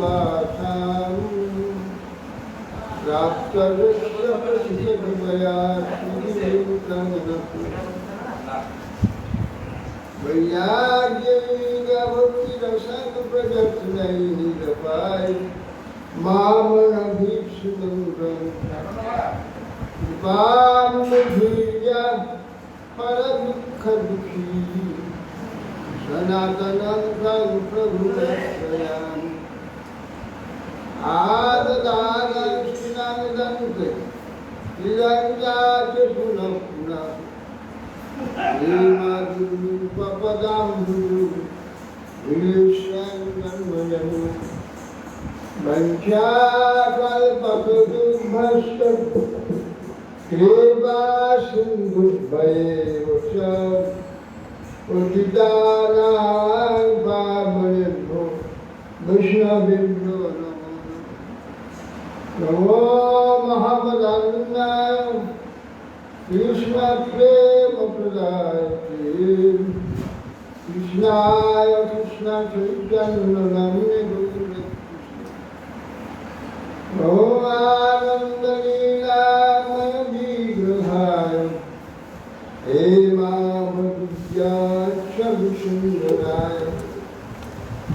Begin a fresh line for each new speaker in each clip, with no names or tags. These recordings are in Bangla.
वासां प्राप्तविश्वप्रसिद्धमया वैराग्यभक्तिरसप्रजत्नैः मामनभीप्सितं कृपां परदुःखदुःखी सनातनं प्रभुदर्शयामि आददानस्नानदन्ते तिरङ्गाच पुनः पुनः हेमदुरूपपदाम्बुजु विलिष्यन्मन्मयम् वञ्चाकल्पतरुभ्यश्च कृपासिन्धुभ्येव च पतितानां पावनेभ्यो वैष्णवेभ्यो नमो महावदन्नाय कृष्णप्रेमप्रदायते कृष्णाय कृष्णचैतन्यनाम्ने नमो आनन्दलीलामय विग्रहाय हेमावद्याक्षविसुन्दराय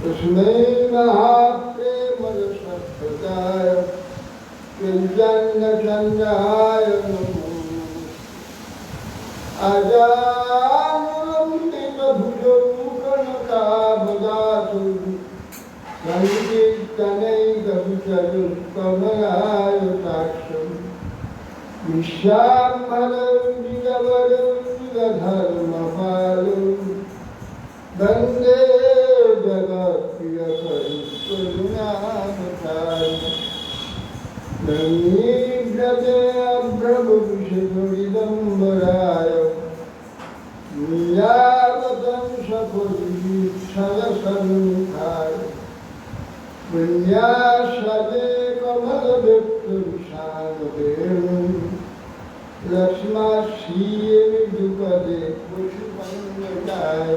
तस्मै महाप्रेमरसप्रदाय चैतन्यचन्द्राय नमो अजानुलम्बितभुजौ कनकावदातु सङ्कीर्तनैकविचरुत्कमलायताक्षम् विश्वाम्बरं दिगवरं दिगधर्मपालं वन्दे जगत्प्रियकरं करुणावतारम् नमीभ्यते अभ्रभुविषुविदम्बराय नीलावतं सफलीक्षरसन्मुखाय विन्यासदे कमलविक्तविशालदेवं लक्ष्माक्षीयविदुपदे पुष्पन्नदाय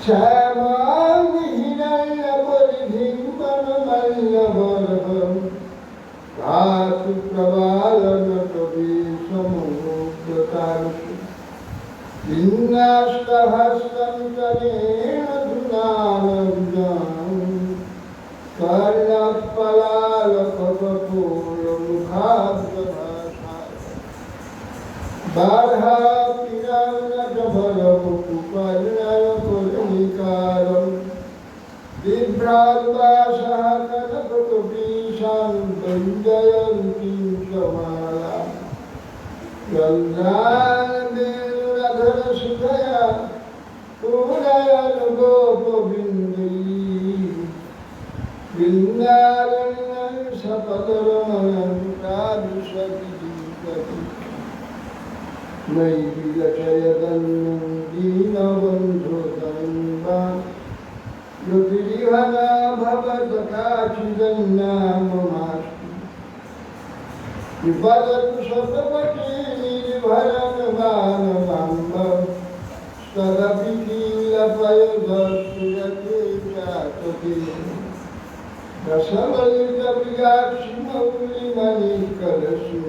श्यामाङ्गिहिरण्यपरिधिं वनमल्लवर्गं भातु प्रबालनकवीशमुग्धतांशु विन्यास्तहस्तं करेण धुनालब्धं कर्णपलालकपोलमुखाब्जभाषा बार्हापिरानटभरमुकुपर्णयपुरनिकारं बिभ्रान्तासः कनककपीशां वन्दयन्तीं कमाला गन्धानदेवधरसुधया पूरयनुगोपबिन्दैः वृन्दारण्यं सपदरमणं प्राविशति मयि विलसयदन्नं दीनबन्धुतं वा योगिरिहना भवतकाचिदन्नाममास्तु विपदतु शतपटी निर्भरन्मानमाम्ब तदपि कीलपयोधस्तुयते चातते रसवलितप्रियाक्षिमौलिमणिकलशु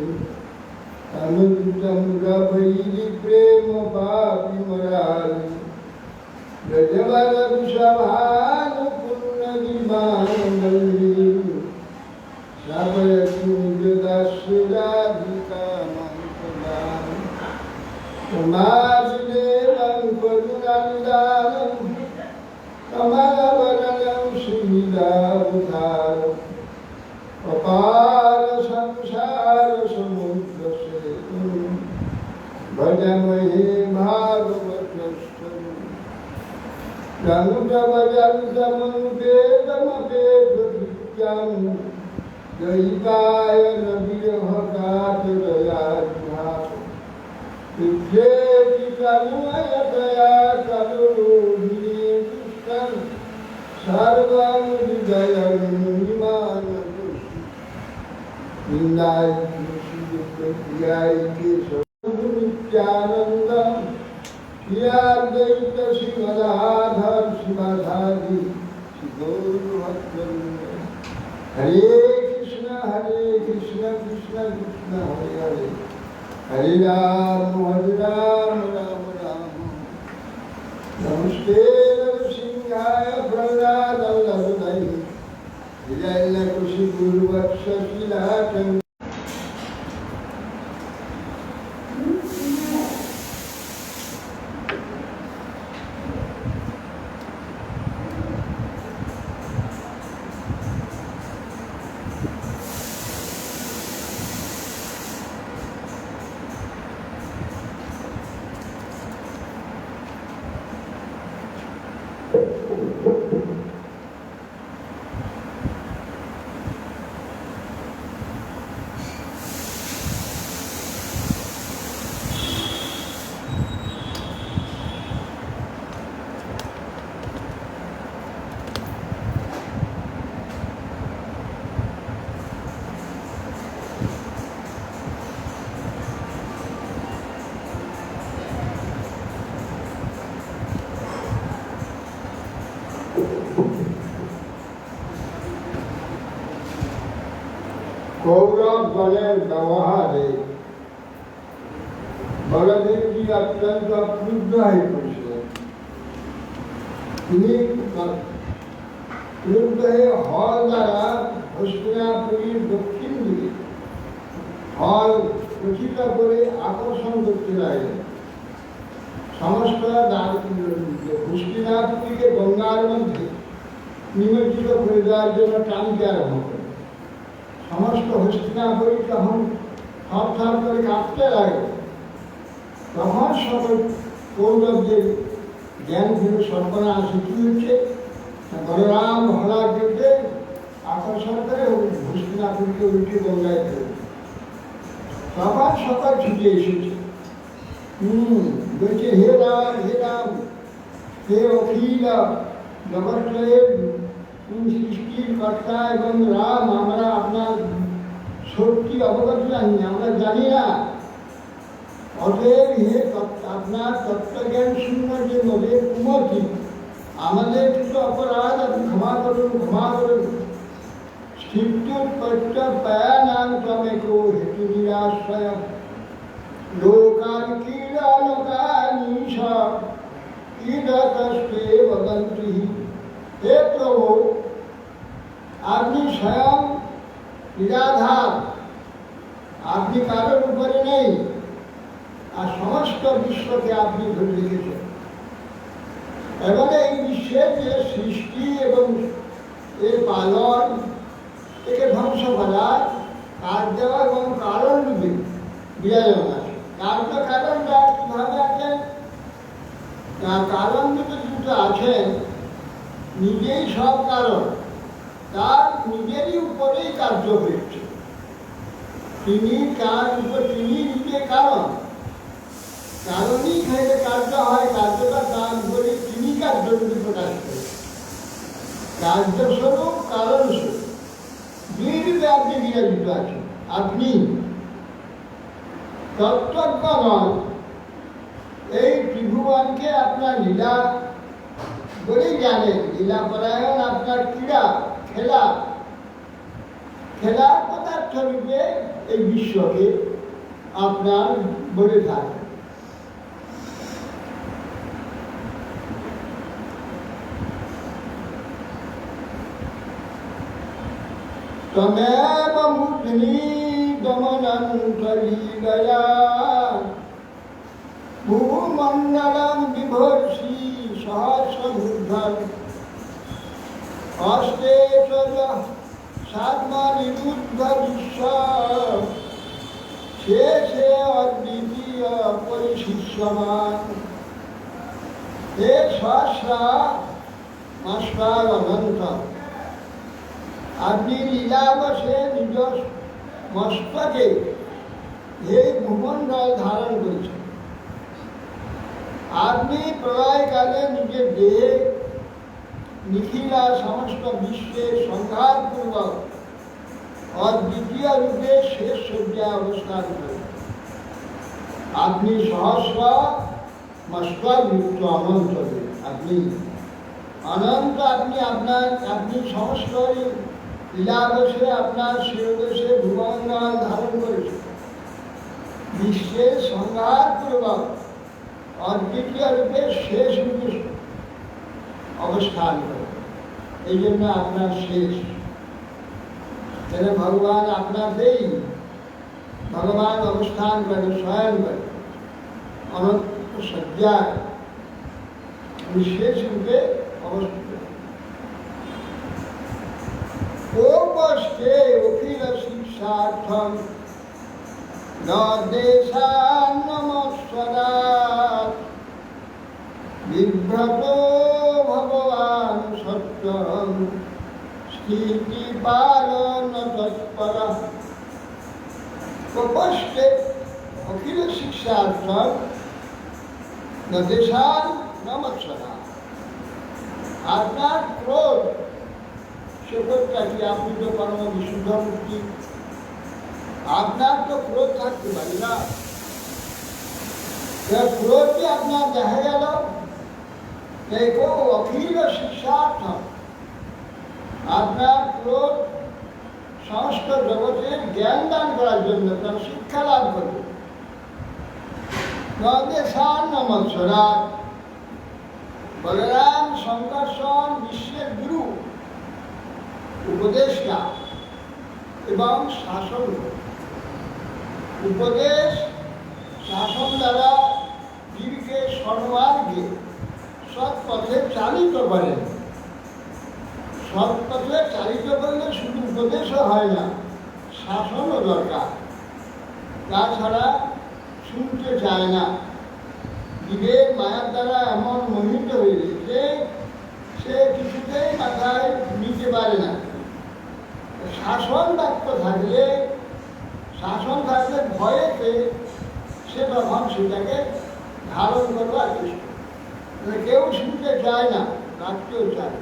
अनुदितं गभैरिप्रेमपापिमरालि गजवरविषभानुपुण्यदिमानवल्ली श्रावयतु निजदास्यराधिकामन्तदाम् समाजदेवं करुणानिदानं कमलवदनं श्रीदावतारम् अपार संसार समुद्रसेतुं भजमहे भागवतस्थं जन्तमजन्तमनुपेदमपेदकृत्यं दैवायन विरहगातदयाध्याः विद्येति तन्मयतया करुणोदिनीदुष्टं सर्वं हृदयं विमानदुष्टं निन्दाय कृष्णप्रियाय केशवनित्यानन्दं श्रीयाद्वैत श्रीमदाधर शिवधादि গৌরভদ্রবৃন্দ। হরে কৃষ্ণ কৃষ্ণ কৃষ্ণ হরে হরে, হরে রাম রাম রাম। নমস্তে নরসিংহায় প্রহ্লাদায়, হৃদয় কুশি গুরুবৎস শিলাচন্দ্র। কৌরব দলের ব্যবহারে বলদেবজি অত্যন্ত ক্রুদ্ধ হয়ে পড়েছিলেন। তিনি ক্রুদ্ধ হয়ে হল দ্বারা হস্তিনাপুরীর দক্ষিণ দিকে হল উচিত করে আকর্ষণ করতে লাগলেন। সমস্ত হস্তিনাপুরীকে গঙ্গার মধ্যে নিমজ্জিত করে দেওয়ার জন্য টানতে আরম্ভ করেন। সমস্ত হস্তিনাপুরী তখন থর করে কাঁপতে লাগলো। তখন সকল কৌরবদের জ্ঞান ছিল সর্বনাশ কি হচ্ছে, বলরাম হলাকে আকর্ষণ করে হস্তিনাপুরীকে উল্টে গঙ্গায় ফেলে। তখন সকল ছুটে এসেছে, বলছে হে রাম হে অখিল জগৎের সৃষ্টির কর্তা এবং রাম, আমরা আপনার সত্যি অবগত জানি, আমরা জানি না। অতএব হে আপনার তত্ত্বজ্ঞান শূন্য যে নদের কুমতি, আমাদের কিছু অপরাধ আপনি ক্ষমা করুন। স্থিত্যুৎপত্তপ্যানাং ত্বমেকো হেতু নিরাশ্রয় লোকান ক্রীড়ালোকানীশ ক্রীড়তস্তে বদন্তি। হে প্রভু, আপনি স্বয়ং নিরাধার, আপনি কারোর উপরে নেই, আর সমস্ত বিশ্বকে আপনি ধরে রেখেছেন। এবং এই বিশ্বের যে সৃষ্টি এবং এর পালন, একে ধ্বংস করার কার্য এবং কারণ রূপে বিরাজমান আছে। কারণটা কিভাবে আছেন? কারণ রূপে দুটো আছেন, নিজেই সব কারণ, তার নিজেরই উপরেই কার্য হয়েছে। তিনি তার উপর, তিনি নিজে কারণ, কারণই থেকে কার্য হয়, কার্যটা তার উপরে তিনি কার্যরূপে প্রকাশ করে। কার্যস্বরূপ কারণস্বরূপ দুই রূপে আপনি বিরাজিত আছেন। আপনি তত্ত্বজ্ঞান, এই ত্রিভুবনকে আপনার লীলা বলেই জানেন। লীলাপরায়ণ আপনার ক্রীড়া, খেলার পদার্থ রূপে এই বিশ্বকে আপনার বলে থাকে। তমেব মুদ্নি দমনং কলিগয়া ভূমণ্ডলং বিভর্ষি সহস্রবুদ্ধং হস্তে সাত্মনিরুদ্ধ বিশ্ব শেষে অদ্বিতীয় পরিশিষ্যমান। হে সহস্রা নমস্কার অনন্ত, আপনি লীলাবশে নিজ মস্তকে এই ভূমণ্ডল ধারণ করেছেন। আপনি প্রলয়কালে নিজের দেহে নিখিলা সমস্ত বিশ্বের সংঘাতপূর্বক অদ্বিতীয় রূপে শেষ শয্যায় অবস্থান করেন। আপনি সহস্র মস্তকযুক্ত অনন্ত, আপনি অনন্ত আপনি সমস্ত লীলাবশে আপনার শিরদেশে ভুবনগণ ধারণ করেছেন, বিশ্বের সংঘাতপূর্বক অদ্বিতীয় রূপে শেষ রূপে অবস্থান করে। এই জন্য আপনার শেষ। তাহলে ভগবান আপনাতেই ভগবান অবস্থান করে, শয়ন করে অনন্ত সজ্জায় বিশেষ রূপে অবস্থিত। কোপস্থে অখিল শিক্ষার্থম ন দেশান্নমস্বরাৎ বিভ্রত ভগবান সত্যম স্থিতি পালন তৎপরঃ। কোপস্থে অখিল শিক্ষার্থম ন দেশান্নমস্বরাৎ। আপনার ক্রোধ, সে ক্রোধটা কি? আপনি তো পরম বিশুদ্ধ মুক্তি, আপনার তো ক্রোধ থাকতে পারি না। ক্রোধ কি আপনার দেখা গেল? দেখো অখিল শিক্ষার্থ, আপনার ক্রোধ সমস্ত জগতের জ্ঞান দান করার জন্য, তার শিক্ষা লাভ করবে। নমস্বরাৎ। বলরাম সংকর্ষণ বিশ্বের গুরু, উপদেষ্টা এবং শাসন। উপদেশ শাসন দ্বারা জীবকে সর্বার্গে সৎ পথে চালিত করেন। সৎ পথে চালিত করলে শুধু উপদেশও হয় না, শাসনও দরকার। তাছাড়া শুনতে চায় না। জীবের মায়ার দ্বারা এমন মোহিত হয়ে গেছে, সে কিছুতেই মাথায় নিতে পারে না। শাসন বাক্য থাকলে, শাসন থাকলে ভয়েতে সে তখন সেটাকে ধারণ করবার চেষ্টা করে। কেউ শুনতে চায় না, রাখতেও চায়।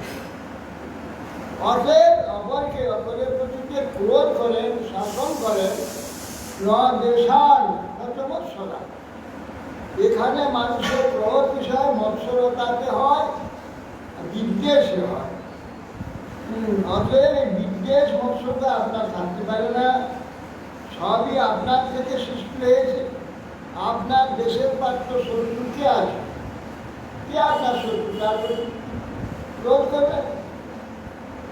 অপরের প্রতি যে ক্রোধ করেন, শাসন করেন, দেশান মৎসরা। এখানে মানুষের ক্রোধ বিষয় মৎসরতাতে হয়, বিদ্বেষে হয়। অতএব এই বিদ্বেষ মৎসরতা আপনার থাকতে পারে না। সবই আপনার থেকে সৃষ্টি হয়েছে। আপনার দেশের পাত্র শত্রু কে আছে? কে আপনার শত্রু? তার প্রতি ক্রোধ করবে?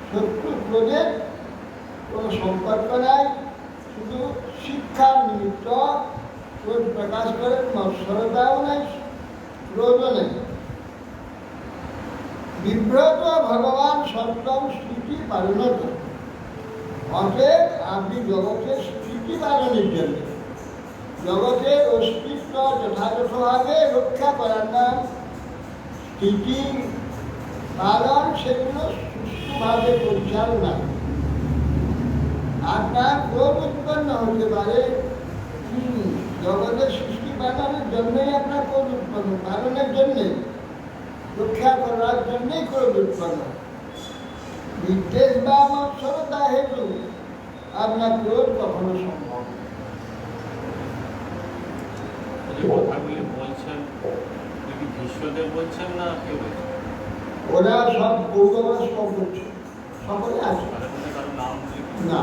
শত্রু ক্রোধের কোনো সম্পর্ক নাই। শুধু শিক্ষার নিমিত্ত ক্রোধ প্রকাশ করেন, মৎসরতাও নাই, ক্রোধও নেই। বিব্রত ভগবান সত্যম স্থিতি পালনত। অতএব আপনি জগতের স্থিতি পালনের জন্য, জগতের অস্তিত্ব যথাযথভাবে রক্ষা করার নাম স্থিতি পালন, সেগুলো সুষ্ঠুভাবে পরিচালনা। আপনার ক্রোধ উৎপন্ন হতে পারে, জগতের সৃষ্টি পালনের জন্যই আপনার ক্রোধ উৎপন্ন, পালনের জন্যে, রক্ষা করার জন্যই ক্রোধ উৎপন্ন। বিদ্বেষ বা মৎসরতা হেতু আপনার ক্রোধ কখনো সম্ভব না। ওরা সব গৌরবাস করছে, সকলে আছে না।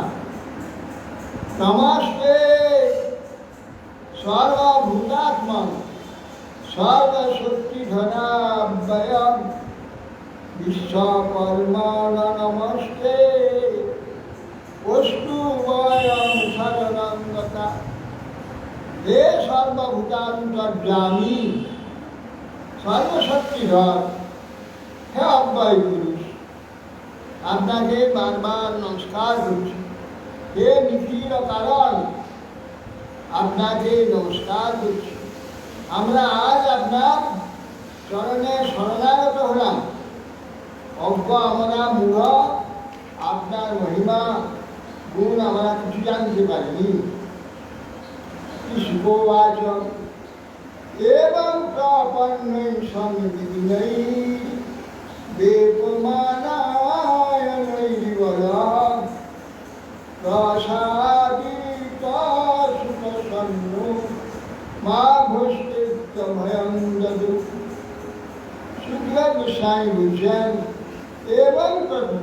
নমস্তে সর্বভূতাত্মন সর্বশক্তিধনাভ্যয়ম বিশ্বকর্মণ নমস্তে অষ্টুবয়ং শরণং গতা। হে সর্বভূতান্তর্যামী, সর্বশক্তিধর, হে অব্যয় পুরুষ, আপনাকে বারবার নমস্কার করছি। হে নিখিল কারণ, আপনাকে নমস্কার করছি। আমরা আজ আপনার চরণে শরণাগত হলাম। অজ্ঞ আমরা মূঢ়, আপনার মহিমা গুণ আমরা কিছু জানতে পারিনি। শুভবাচ এবং প্রপন্নৈ সংবিদিনৈ বেপমানায়নৈরিবলঃ প্রসাদিত সুখসন্ন মা ভস্তিত্বভয়ং দদু। শুক্লা গোস্বামী বলছেন,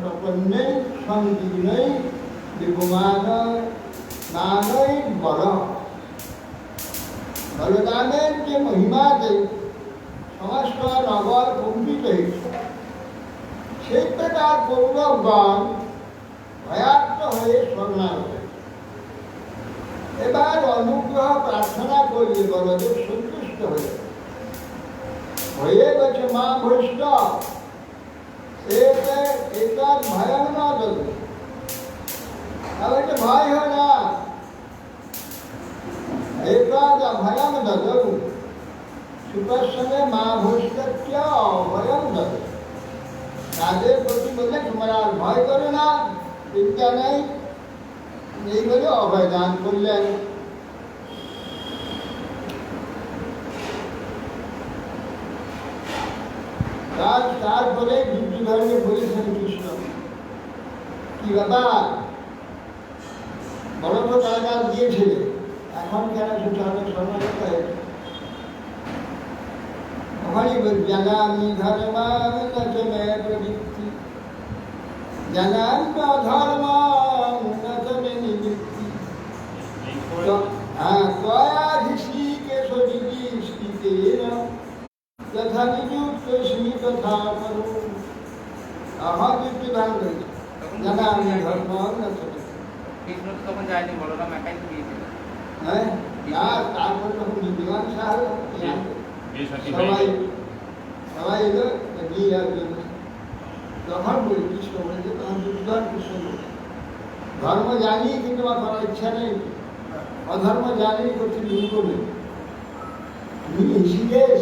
प्रपन्नै संकीर्णै विपुमान नानै बल। বলরামের যে মহিমাতে সমস্ত নগর কম্পিত হয়েছে, সেই প্রকার কৌরবগণ ভয়ার্ত হয়ে শরণাগত। এবার অনুগ্রহ প্রার্থনা করলে বলদেব সন্তুষ্ট হয়ে গেছে মা বৈষ্ণব এটার ভয়ান না দেবে, তাহলে ভয় হয় না। एकाद अभयम ददौ सुपस्सने माँ भूष्टस्य अभयम ददौ। তাদের প্রতি বলে তোমরা আর ভয় করো না, চিন্তা নেই, এই বলে অভয় দান করলেন। তারপরে দুর্যোধনকে বলেছেন কৃষ্ণ, কি ব্যাপার, বড় তো কারাগার দিয়েছিলে, এখন কেন সুচারণে শরণাগত হয়েছে? ওখানে জানামি ধর্মাম নচে মে প্রবৃত্তি, জানামি অধর্মাম নচে মে নিবৃত্তি। ত্বয়াধিষ্ঠিকেশ দিদিষ্ঠিতেন যথা নিযুক্তস্মি তথা করু। আমার দুর্যোধন রয়েছে, জানামি ধর্মাম নচে মে।
কৃষ্ণ তো তখন যায়নি, বলরাম একাই তো গিয়েছিল।
হ্যাঁ, তারপর যখন মীমাংসা হলো সবাই এলো নিয়ে আসবেন, তখন বলি কৃষ্ণ বলেছে, তখন দুর্যোধন কৃষ্ণ বলে ধর্ম জানি কিন্তু আমার করার ইচ্ছা নেই, অধর্ম জানি করতে মূর্খ নেই। ঋষিকেশ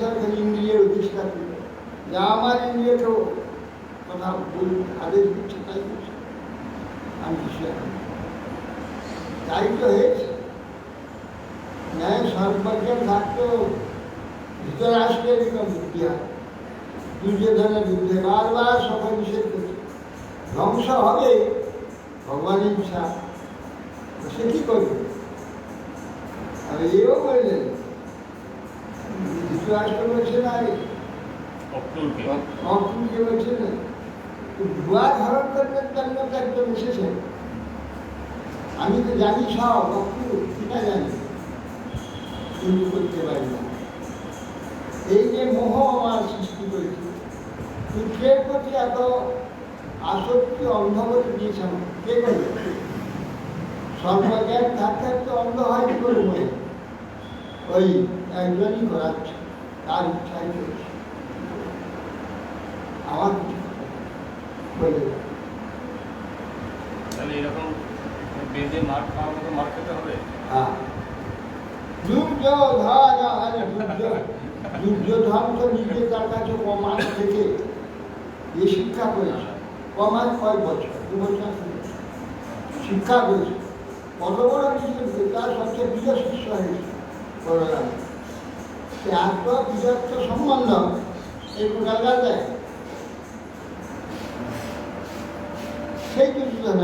সরকার ইন্দ্রিয়ের অধিষ্ঠা করল, যা আমার ইন্দ্রিয়কেও কথা বল আদেশ দিচ্ছে তাই করছে, আমি কিছু তাই তো হয়েছে। ন্যায় সর্বজ্ঞান থাকতেও ধৃতরাষ্ট্রের এরকম বুদ্ধি হয়, দুর্যোধনের বিরুদ্ধে বারবার সবাই নিষেধ করছে, ধ্বংস হবে ভগবানের ইচ্ছা, সে কি করবে? আর এও বললেন, ধৃতরাষ্ট্র বলছে না, অক্রুরকে বলছে না, ভুয়া ধারণ করবেন জন্য তো একদম এসেছে, আমি তো জানি সব, অক্রুর কিনা জানি কিন্তু করতে পারি না। এই যে মোহ আমার সৃষ্টি করেছে, পুত্রের প্রতি এত আসক্তি অন্ধ করে দিয়েছে, কে করবে? সর্বজ্ঞান থাকতে থাকতে অন্ধ হয় কি করে? ওই একজনই করাচ্ছে, তার ইচ্ছাই চলছে, আমার কিছু বলে
তাহলে এরকম বেঁধে মার খাওয়ার মতো মার খেতে হবে।
হ্যাঁ, দুর্যোধন তো নিজে তার কাছে প্রমাণ থেকে এ শিক্ষা করেছে, প্রমাণ কয়েক বছর, 2 বছর শিক্ষা করেছে, কত বড় নিজে তার সবচেয়ে প্রিয় শিষ্য হয়েছে বলরাম। এত বিরক্ত সম্বন্ধ এই প্রকার দেয়, সেই দুর্যোধন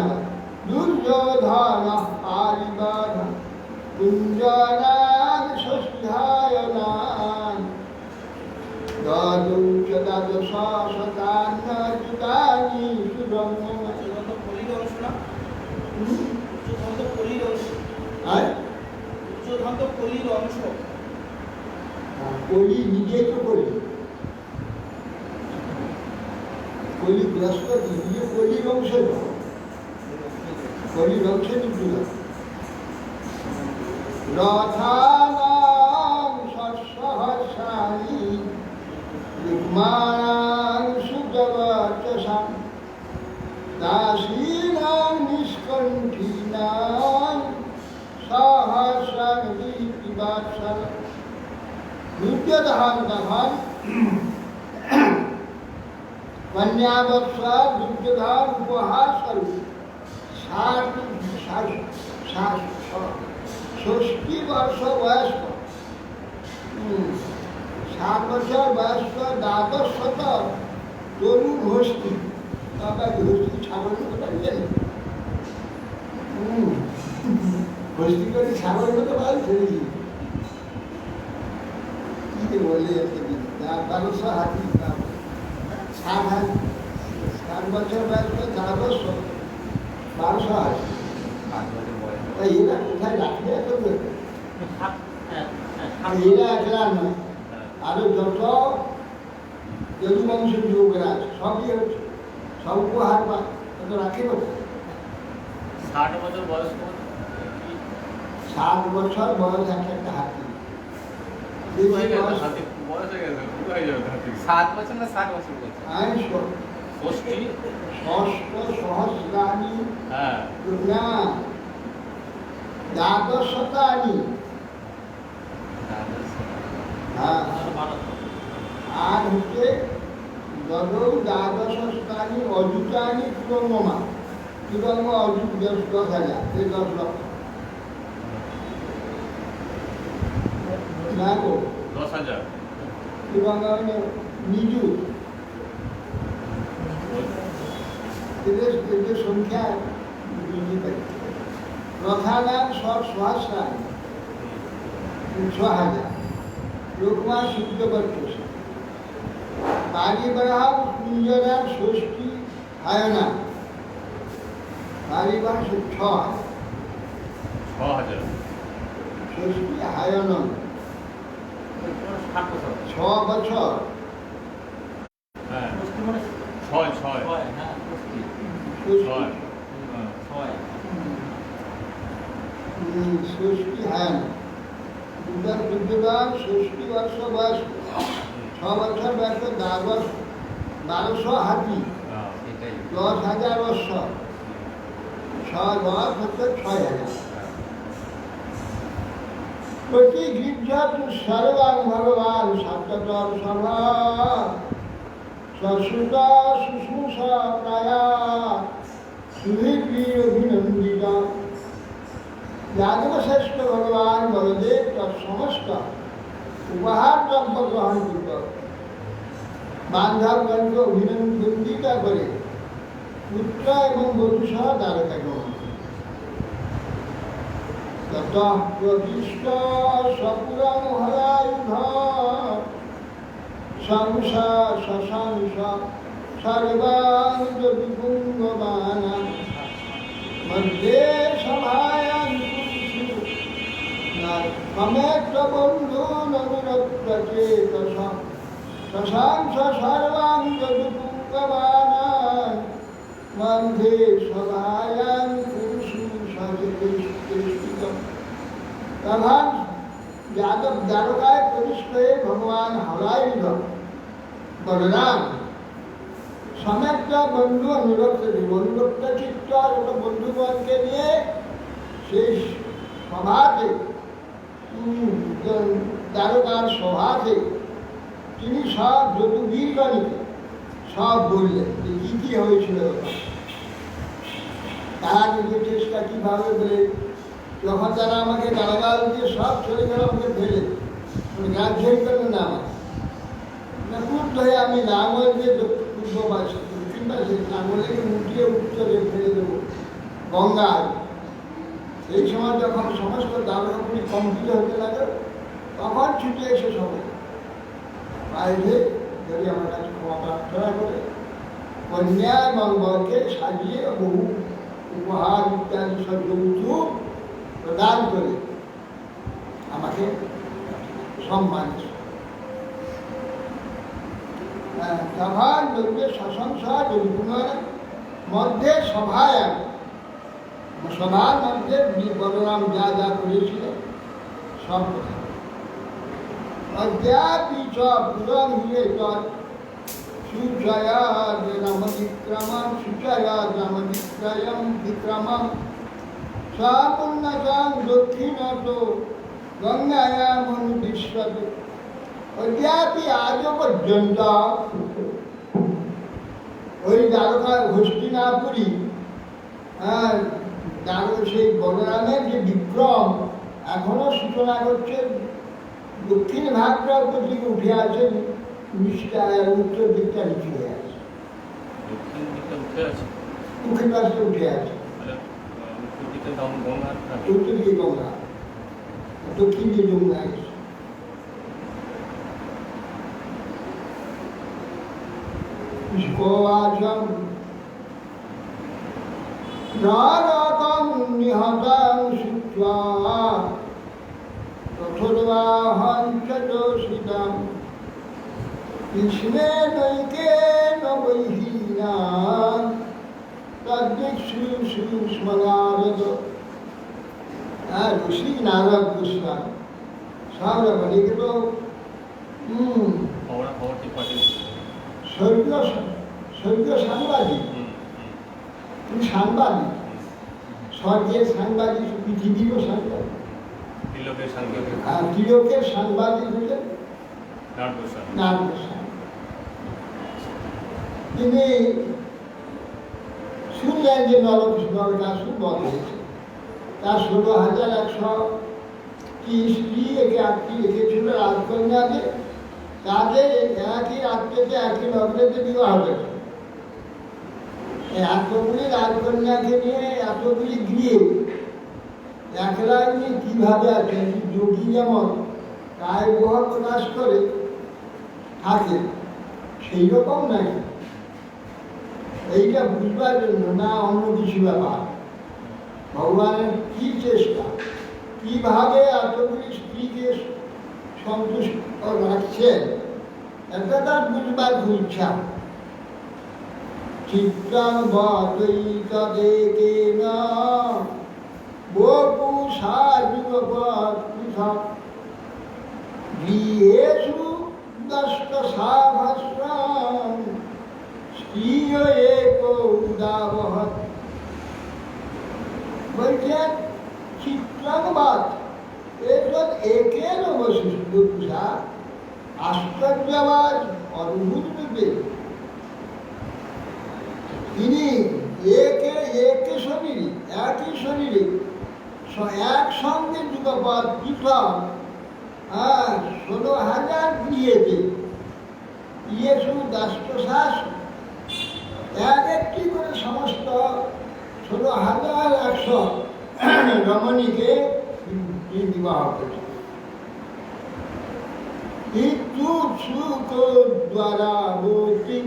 দুর্যোধন পারিবাধ কুঞ্জনান ষষ্ঠায়নান দ্বাদশ দ্বাদশ শতান্য যুগানি সুব্রহ্মণ্য।
কলির অংশ না, দুর্যোধন তো কলির অংশ। দুর্যোধন তো কলির অংশ,
কলি নিজেই তো কলি, কলি বৃহস্পতি নিজে কলির অংশ, কলির অংশ দুর্যোধন। রথানাম সহস্রাণি যুগ্মানাং সুজবচসাং দাসীনাং নিষ্কণ্ঠিনাং সহস্রাং বিবাৎসর। দুর্যোধন তখন কন্যাবৎসর দুর্যোধন উপহার স্বরূপ 60 বর্ষ বয়স্ক, 60 বছর বয়স্ক দ্বাদশ শত তরু ঘোষটি, ঘোষটি ছাগল মতো পারিয়েন, ঘোষটি করে ছাগল মতো পারি ছেড়েছি, কি বলে 1200 হাতি, 60 হাতি 8 বছর বয়সে দ্বাদশ 1280।
5 বছর বয়স।
তাই এরা কোথায় রাখবে এত করে?
হ্যাঁ
এরা একলা নয়, আরো যত যদুবংশের যুবকরা আছে সবই হচ্ছে, সব উপহার পায়, তত রাখে কোথায়?
60 বছর বয়স পর্যন্ত
7 বছর বয়স একটা হাতি।
হয়ে গেছে, হাতি বয়স হয়ে গেছে, পুরো হয়ে যাবে হাতি।
7 বছর না 60 বছর বলছে?
ষষ্ঠী,
ষষ্ঠ সহস্রাণী
হ্যাঁ
না দ্বাদশতানি, হ্যাঁ, আর হচ্ছে যদৌ দ্বাদশস্থানী অযুতানি তুরঙ্গমা, তুরঙ্গ অযুত 10,000, এই 10 লক্ষ না গো,
10,000।
তুরঙ্গ মানে নিযুত, এদের সংখ্যা রথানাম সব সহস্রাণী 6,000, লোকমা শুক্লবর্ষ পারিবাহ কুঞ্জনাম ষষ্ঠী হায়না, পারিবাহ 6,000,
6,000।
ষষ্ঠী হায়নম
60 বছর।
6 বছর,
হ্যাঁ
ষষ্ঠী মানে
6
ছয়, হ্যাঁ ষষ্ঠী।
ষষ্ঠী
হ্যাঁ
6
ষষ্ঠী হায়ন, উদার বুদ্ধবান ষষ্ঠী বর্ষ বয়স, 6 বছর বয়স, দ্বাদশ 1200 হাতি,
হ্যাঁ।
সেটাই।
10,000 অশ্ব, 6 হচ্ছে 6,000। প্রতি গির্জাত সর্বাং ভগবান সপ্ততর সভা সশ্রুতা শুশ্রূষা প্রায়া সুধীর অভিনন্দিত। যাদবশ্রেষ্ঠ ভগবান বলদেব তার সমস্ত উপহার দ্রব্য গ্রহণ করিত, বান্ধবগণকে অভিনন্দিত করে পুত্র এবং বধূ সহ দ্বারকা গমন করে। ততঃ প্রতিষ্ঠ সপুরং হরায়ুধ সংসা শশাংস সর্বাং যদুপুঙ্গবানাং মধ্যে সভায়াং পুরুষু সমেত বন্ধু ননুরত্র চেতস শশাংস সর্বাং যদুপুঙ্গবানাং মধ্যে সভায়াং পুরুষু সচেষ্ট। তখন যাদব দ্বারকায় প্রবিষ্ট হয়ে ভগবান হরায়ুধ বলরাম সমেত বন্ধু অনুরক্ত অনুরক্ত চিত্ত বন্ধুগণকে নিয়ে সেই সভাতে, দ্বারকার সভাতে তিনি সব যদুবীরগণকে সব বললেন যে কী কী হয়েছিল, তারা নিজের চেষ্টা কীভাবে বলে, যখন তারা আমাকে গালাগাল দিয়ে সব চলে গেল, আমাকে ফেলে গ্রাহ্যই করলো না, আমার ক্রুদ্ধ হয়ে আমি লাঙল দিয়ে পূর্ব পাশে দক্ষিণ পাশে লাঙলকে মুটিয়ে উত্তরে ফেলে দেবো গঙ্গায়। এই সময় যখন সমস্ত দ্বারকাপুরী কম্পিত হতে লাগে, তখন ছুটে এসে সবাই বাইরে যদি আমার কাছে ক্ষমা প্রার্থনা করে কন্যা এবং বরকে সাজিয়ে বহু উপহার ইত্যাদি সব যৌতুক প্রদান করে আমাকে সম্মান। তখন যজ্ঞের প্রশংসা যজ্ঞের মধ্যে সভায়, সভার মধ্যে বলরাম যা যা করেছিল সব কথা অদ্যাপি চ পুরন হিয়ে সুচয়াদ রামবিক্রমম সুচয়াদ রামবিক্রয়ম বিক্রমম সাপুণ্যকাম দক্ষিণত গঙ্গায়ামন বিশ্বত। অদ্যাপি আজও পর্যন্ত ওই দ্বারকার হস্তিনাপুরী সেই বলরামের যে বিক্রম এখনো সূচনা করছে, দক্ষিণ ভাগটা উপর দিকে উঠে আছে, উত্তর দিকটা নিচে হয়ে আছে, দক্ষিণ পাশে উঠে আছে, উত্তর দিকে গঙ্গা, দক্ষিণ দিকে যমুনা আছে। নারকং নিহতাং শুক্লা তথোর্বাহং চ দোষিতাম কৃষ্ণে নৈকেন বৈহীনাং তদ্দিক্ষু সুস্মনারদ। ঋষি নারদ গোস্বামী সারা বলে গেল স্বর্গীয় সাংবাদিক, তিনি সাংবাদিক, স্বর্গের সাংবাদিক, পৃথিবীরও সাংবাদিক, তিলকের সাংবাদিক হলেন নারদ গোস্বামী। তিনি শুনলেন যে নরকাসুর বধ হয়েছে, তার 16,100 স্ত্রী একে আটকে রেখেছিল রাজকন্যাদের, তাদের একই রাত্রেতে একই লগ্নেতে বিবাহ হয়েছে। এতগুলি রাজকন্যাকে নিয়ে এতগুলি গৃহে একলা উনি কিভাবে আছেন, যোগী যেমন কায় বহ প্রকাশ করে থাকে সেই রকম নাই। এইটা বুঝবার জন্য না অন্য কিছু ব্যাপার, ভগবানের কি চেষ্টা, কিভাবে এতগুলি স্ত্রীকে সন্তুষ্ট রাখছেন, এটা তার বুঝবার ইচ্ছা। চিত্রাং বদৈতা দেখেন বপু সাযুগপৎ পৃথক গৃহেষু দষ্ট সাভাস্রাম স্ত্রীয় এক উদাবহৎ। বলছেন চিত্রাংবাদ এতদ একেন বৈশিষ্ট্য পূজা আশ্চর্যবাদ অদ্ভুত রূপে তিনি একই শরীরে একসঙ্গে যুগপৎ পৃথক 16,000 গৃহেতে ইয়েশু দাষ্টশ্বাস এক একটি করে সমস্ত 16,100 রমণীকে বিবাহ করেছে। দ্বারাবতী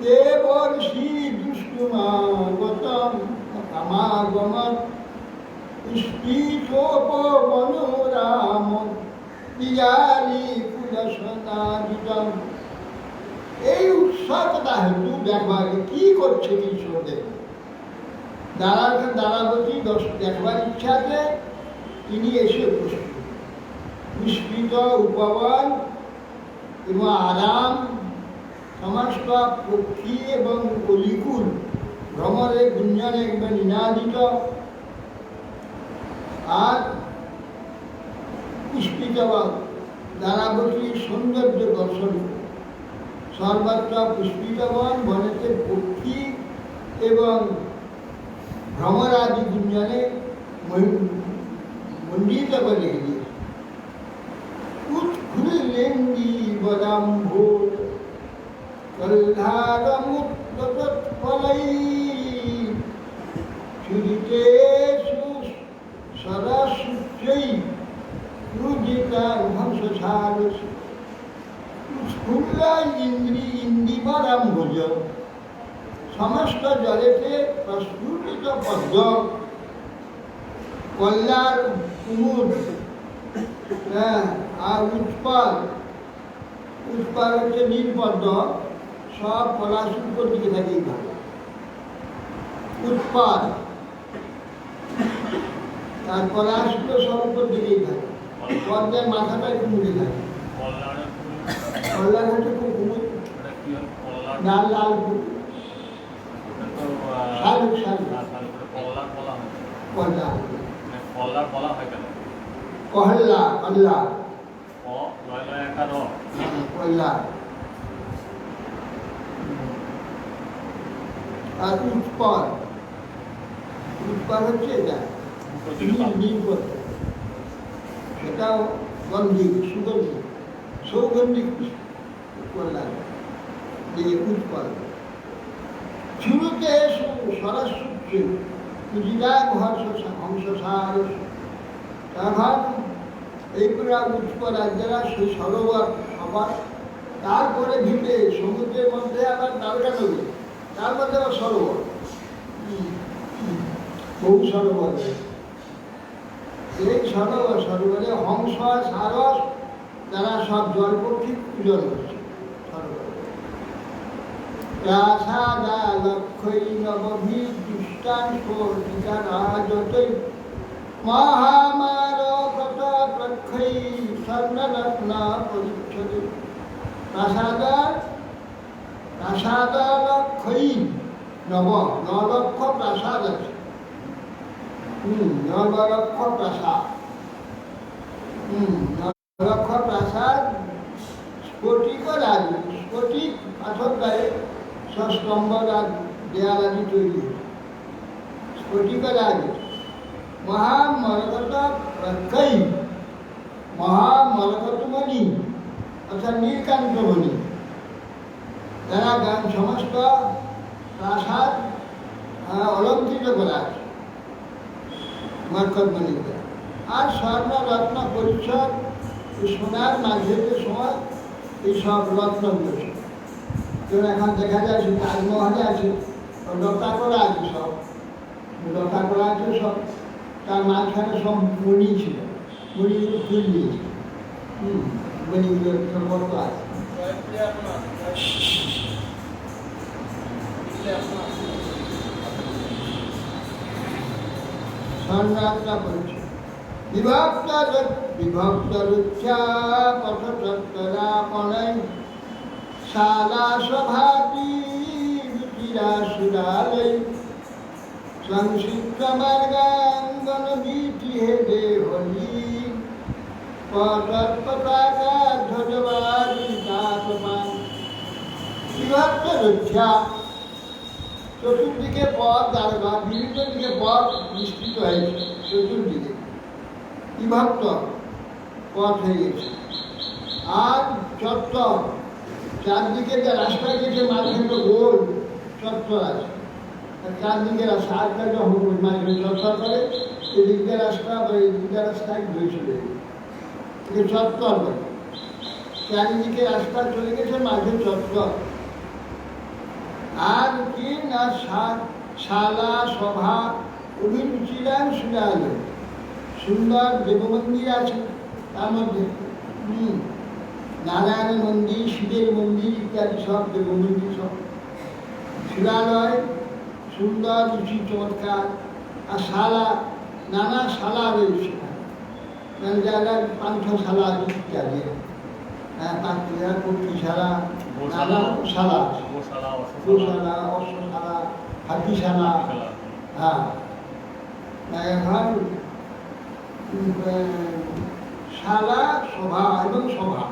দেবর্ষি দুষ্টুমাগতম কামাগমন পুষ্পিতোপমনোরাম বিজারি কুলসনাদিতম। এই উৎসবটা হেতু দেখবার কি করছে কৃষ্ণদেব, দ্বারাবতী দেখবার ইচ্ছাতে তিনি এসে উপস্থিত। পুষ্পিত উপবন এবং আরাম সমস্ত পক্ষী এবং অলিকুল ভ্রমরে গুঞ্জনে একবার নিনাদিত আর পুষ্পিত দ্বারাবতীর সৌন্দর্য দর্শন সর্বত্র পুষ্পিতবন বনেতে পক্ষী এবং ভ্রমরাদি গুঞ্জনে মণ্ডিত করে রেখে দিয়েছে। উৎফুল্লেন্দি বদাম্ভোর কল্লারমুত্তৎফলাই চুরিতেষু সরস্বত্যৈ রুজিতা হংসসারসি উৎফুল্লা ইন্দিবরাম্ভোজ। সমস্ত জলেতে প্রস্ফুটিত পদ্ম, কল্যার কুমুদ আর উৎপল হচ্ছে নীলপদ্ম, সব পলাশের উপর দিকে থাকে এইভাবে। উৎপল আর পলাশগুলো সব উপর দিকেই থাকে, পদ্মের মাথাটা একটু মুড়ে থাকে। কল্যাণ হচ্ছে খুব কুমুদ, লাল লাল শালুক শালুক কল্যাণ কহল্লা কল্লা কল্লা আর উৎপল হচ্ছে এটা নীলপদ্ম, সেটাও গন্ধি সুগন্ধি সৌগন্ধিক কল্যাণ দিয়ে উৎপল। শুরুতে সরস্বতী পূজিকা হংসসার তখন এইগুলো উৎপল যারা সেই সরোবর সবার, তারপরে ভিটে সমুদ্রের মধ্যে আবার দ্বারকা নদী, তার মধ্যে আবার সরোবর, বহু সরোবর রয়েছে। এই সরোবরে হংস সারস তারা সব জলপক্ষী পূজন করছে সরোবরে। প্রাসাদা লক্ষই নবভি দৃষ্টান্তর্পিতা রাজতৈ মহামার কথা প্রক্ষৈ স্বর্ণরত্ন পরিচ্ছদে। প্রাসাদালক্ষই নলক্ষ প্রাসাদ আছে। নলক্ষ প্রাসাদ, নলক্ষ প্রাসাদ স্ফটিক রাজি, স্ফটিক পাথর গায়ে স্তম্ভ দেয়াল আদি তৈরি হয়েছে। স্ফটিক রাজি মহামরকত প্রক্ষৈ, মহামরকতমণি অর্থাৎ নীলকান্তমণি দ্বারা সমস্ত প্রাসাদ অলঙ্কৃত করা আছে মরকতমণিতে। আর স্বর্ণ রত্ন পরিচ্ছদ সোনার মাঝের সময় এইসব রত্নগুলো ছিল। যেমন এখন দেখা যায় সে তাজমহলে আছে লতা করা আছে, সব লতা করা আছে সব, তার মাঝখানে সব মণি ছিল, মণিগুলো ফুল দিয়েছে। মণিগুলো সম্পর্ক আছে। স্বর্ণাত্মা পরিচয় বিভক্ত রুচ্ছা পথচত্বরাপণৈ শালা সভাতি রুচিরা সুরালৈ সংসিক্ত মার্গাঙ্গন বীতি হেদে হলি পতাকা ধ্বজবাদী তাতমান। বিভক্ত রুচ্ছা চতুর্দিকে পথ দাঁড়া, বিভিন্ন দিকে পথ বিস্তৃত হয়েছে, চতুর্দিকে বিভক্ত পথ হয়ে গেছে। আর চত্বর, চারদিকে যে রাস্তা গেছে মাঝখানে গোল চত্বর আছে, চারদিকে রাস্তা আটটা যখন মাঝখানে চত্বর করে এদিকে রাস্তা বা এদিকে রাস্তা ধরে চলে গেছে, চত্বর করে। চারিদিকে রাস্তা চলে গেছে, মাঝে চত্বর। আর কি না শালা সভা অভিরুচিরাম সুরালয়, সুন্দর দেবমন্দির আছে তার মধ্যে নারায়ণ মন্দির, শিবের মন্দির ইত্যাদি সব দেবমন্দির, সব শিলালয় সুন্দর রুচি চমৎকার। আর শালা, নানা শালা রয়েছে, মানে যারা পান্থশালা ইত্যাদি, পক্ষীশালা, নানা শালা, গোশালা, অশ্বশালা, হাতিশালা। হ্যাঁ, এখন শালা সভা এবং সভা,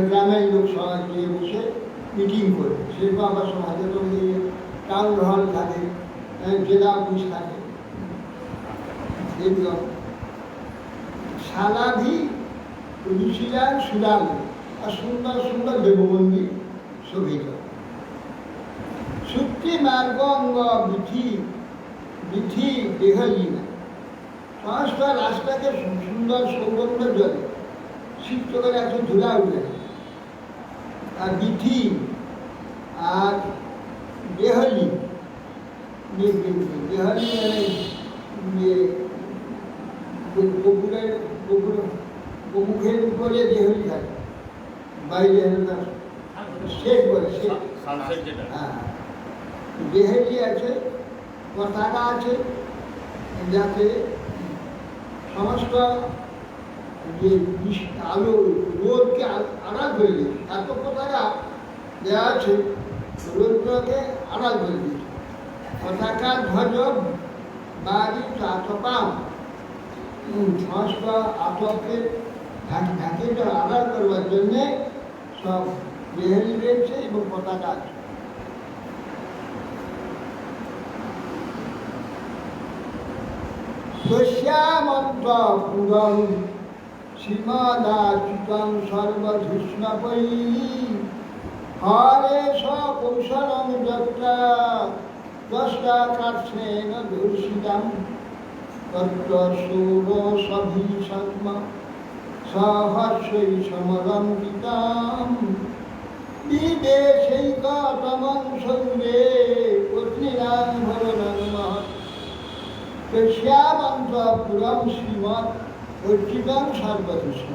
গ্রামের লোক সবাই গিয়ে বসে মিটিং করে, সেরকম আবার সমাজে তো টাউন হল থাকে, জেলা অফিস থাকে, এগুলো শালাভি রুচিরাম সুরাল। আর সুন্দর সুন্দর দেবমন্দির শোভিত। সূত্রি মার্গ অঙ্গ বিধি দেহলীনা, সমস্ত রাস্তাকে সুন্দর সৌগন্ধ জলে সিক্ত করে একটা ধুলা উঠে। আর বিধি আর দেহলি, দেহলি মানে মুখের উপরে দেহলি থাকে, বাইরে শেখ বলে, শেখ। হ্যাঁ, দেহলি আছে, পতাকা আছে, যাতে সমস্ত যে আলো রোদকে আড়াল করে দিয়েছে। এত পতাকা দেওয়া আছে, রোদগুলোকে আড়াল করে দিয়েছে। পতাকা ধ্বজ বাড়ি আতপাম, সমস্ত আতপকে ঢাকে আড়াল করবার জন্যে সব দেহলি রয়েছে এবং পতাকা আছে। দস্যামন্ত পুরং সীমাদাচিতং সর্বধৃষ্ণপৈ হরে সকৌশলং যত্রা দষ্টাকার্ষেণ দূষিতাম তত্র ষোড়শভিষম্য সহস্রৈ সমলম্বিতাম বিদেশৈকতমং সৌরে পত্নীনাং ভবনং মহৎ শ্যামন্তপুরম শ্রীমৎ অর্চিতম সর্বকৃষ্ণ।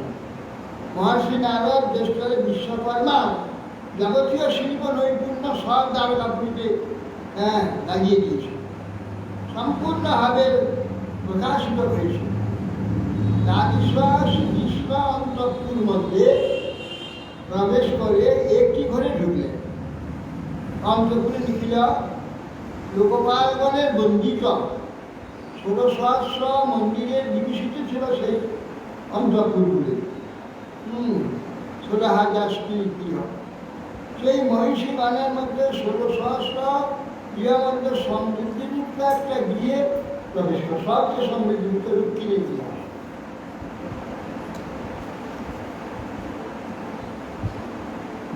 মহর্ষি নারদ দেশকালে বিশ্বকর্মা যাবতীয় শিল্প নৈপুণ্য সব দ্বারকাপুরীতে লাগিয়ে দিয়েছে, সম্পূর্ণভাবে প্রকাশিত হয়েছে। কৃষ্ণ অন্তঃপুর মধ্যে প্রবেশ করে একটি ঘরে ঢুকলেন। অন্তঃপুরে লিখিল লোকপালগণের বন্দিত 1600 মন্দিরের বিভূষিত ছিল সেই অন্তঃপুরগুলি। 16,000 স্ত্রী গৃহ। সেই মহিষী গানের মধ্যে 1600 গৃহের মধ্যে সমৃদ্ধিযুক্ত একটা গৃহে প্রবেশ করে, সবচেয়ে সমৃদ্ধিযুক্ত রুক্মিণী গৃহ।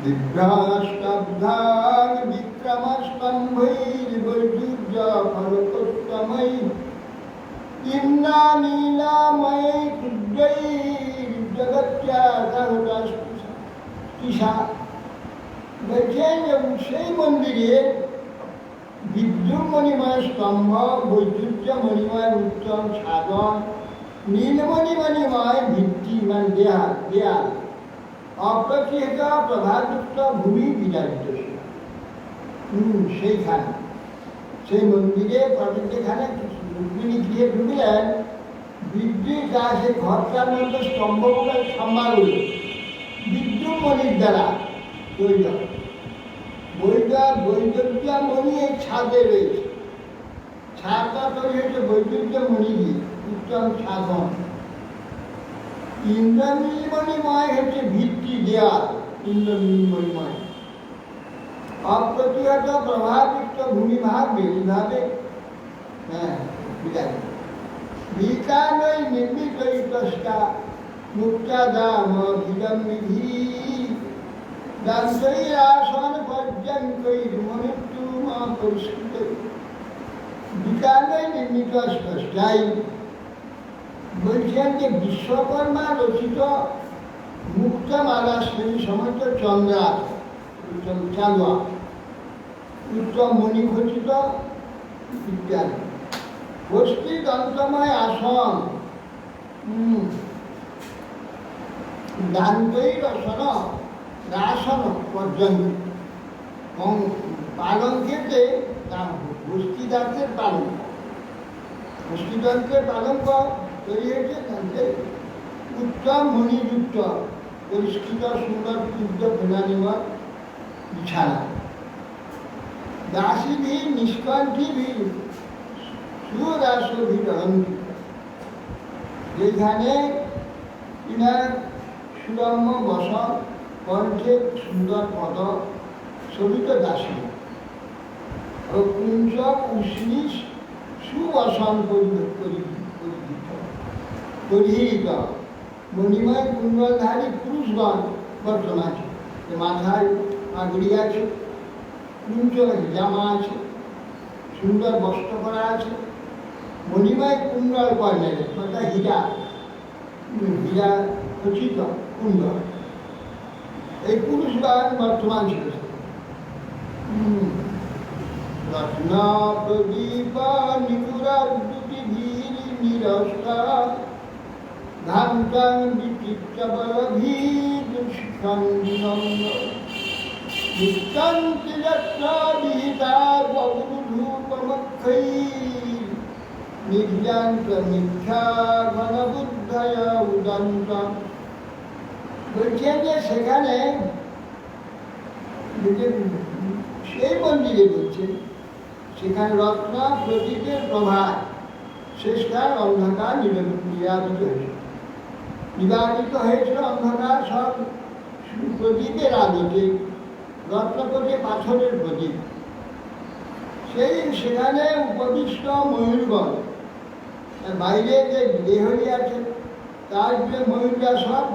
দিব্যাষ্টব্ধান বিক্রমস্তম্ভৈর্বৈদুর্য ফলকোত্তমৈ ইন্দ্রা নীলাময় জগত্যাগা। বলছেন সেই মন্দিরে বিদ্যুৎ মণিময় স্তম্ভ, বৈদ্যুত্য মণিময় উত্তম সাধন, নীলমণি মণিময় ভিত্তি মানে দেয়াল, অপ্রতিহত প্রভাযুক্ত ভূমি বিরাজিত ছিল। সেইখানে সেই মন্দিরে যেখানে রুক্মিণী গৃহে ঢুকলেন, বিদ্যুৎ যা সেই ঘরটার মধ্যে স্তম্ভগুলো খাম্বাগুলো বিদ্যুৎ মণির দ্বারা তৈরি। বৈদ্যুত্য মণি এই ছাদে রয়েছে, ছাদটা তৈরি হয়েছে বৈদ্যুত্য মণি দিয়ে, উত্তম সাধন। ইন্দ্রনীলমণিময় হচ্ছে ভিত্তি দেয়াল, ইন্দ্রনীলমণিময়। অপ্রতিহত প্রভাবিত ভূমিভাগ এইভাবে বিকানৈ নির্মিতৈতষ্টা মুক্তাদাম বিলম্বিধি দান্তৈরাসন পর্যঙ্কৈর্মনুত্তুমা পরিষ্কৃতৈ। বিকানৈ নির্মিত স্পষ্টাই বলছেন যে বিশ্বকর্মা রচিত মুক্তমালা শ্রেণী সমস্ত চন্দ্রা চাঁদোয়া উত্তম মণিখচিত ইত্যাদি বস্তি দন্তময় আসন, দান্তৈরসন রাসন পর্যন্ত পালঙ্কেতে বস্তিদান্তের পালঙ্ক, বস্তিদান্তের পালঙ্ক তৈরি হয়েছে উত্তম মণিযুক্ত পরিষ্কৃত সুন্দর ক্ষুদ্র ফেনানিময় বিছানা। দাসী ভিড় নিষ্কণ্ঠী ভিড় সুদাস ভিড় অলঙ্কৃত, যেখানে ইনার সুরম্য বসন, কণ্ঠে সুন্দর পদ শোভিত দাসী ও কুঞ্চক উষ্ণীষ সুবসন পরিহিত মণিময় কুণ্ডলধারী পুরুষগণ বর্তমান আছে। মাথায় পাগড়ি আছে, কুঞ্চল জামা আছে, সুন্দর বস্ত্র করা আছে, মণিময় কুণ্ডল কর্ণের অর্থাৎ হীরা খচিত কুণ্ডল। এই পুরুষগণ বর্তমান ছিল। রত্ন প্রদীপ নিপুরার দুটি ভীর নিরস্তা ধান্তাং বিচিত্রবলভীর শিখণ্ডিনন্দ নিত্যন্তি যত্রাবিহিতা ববুধূপমক্ষৈর নির্যান্ত মিথ্যা ঘনবুদ্ধয় উদন্ত। বলছেন যে সেখানে সেই মন্দিরে বলছে সেখানে রত্ন প্রদীপের প্রভাব, শেষকাল অন্ধকার নিবারিত হয়েছিল। অন্ধকার সব প্রদীপের আলোতে, রত্নপটে পাথরের প্রদীপ। সেখানে উপবিষ্ট ময়ূরগণ, বাইরে যে দেহরি আছে তার যে ময়ূররা সব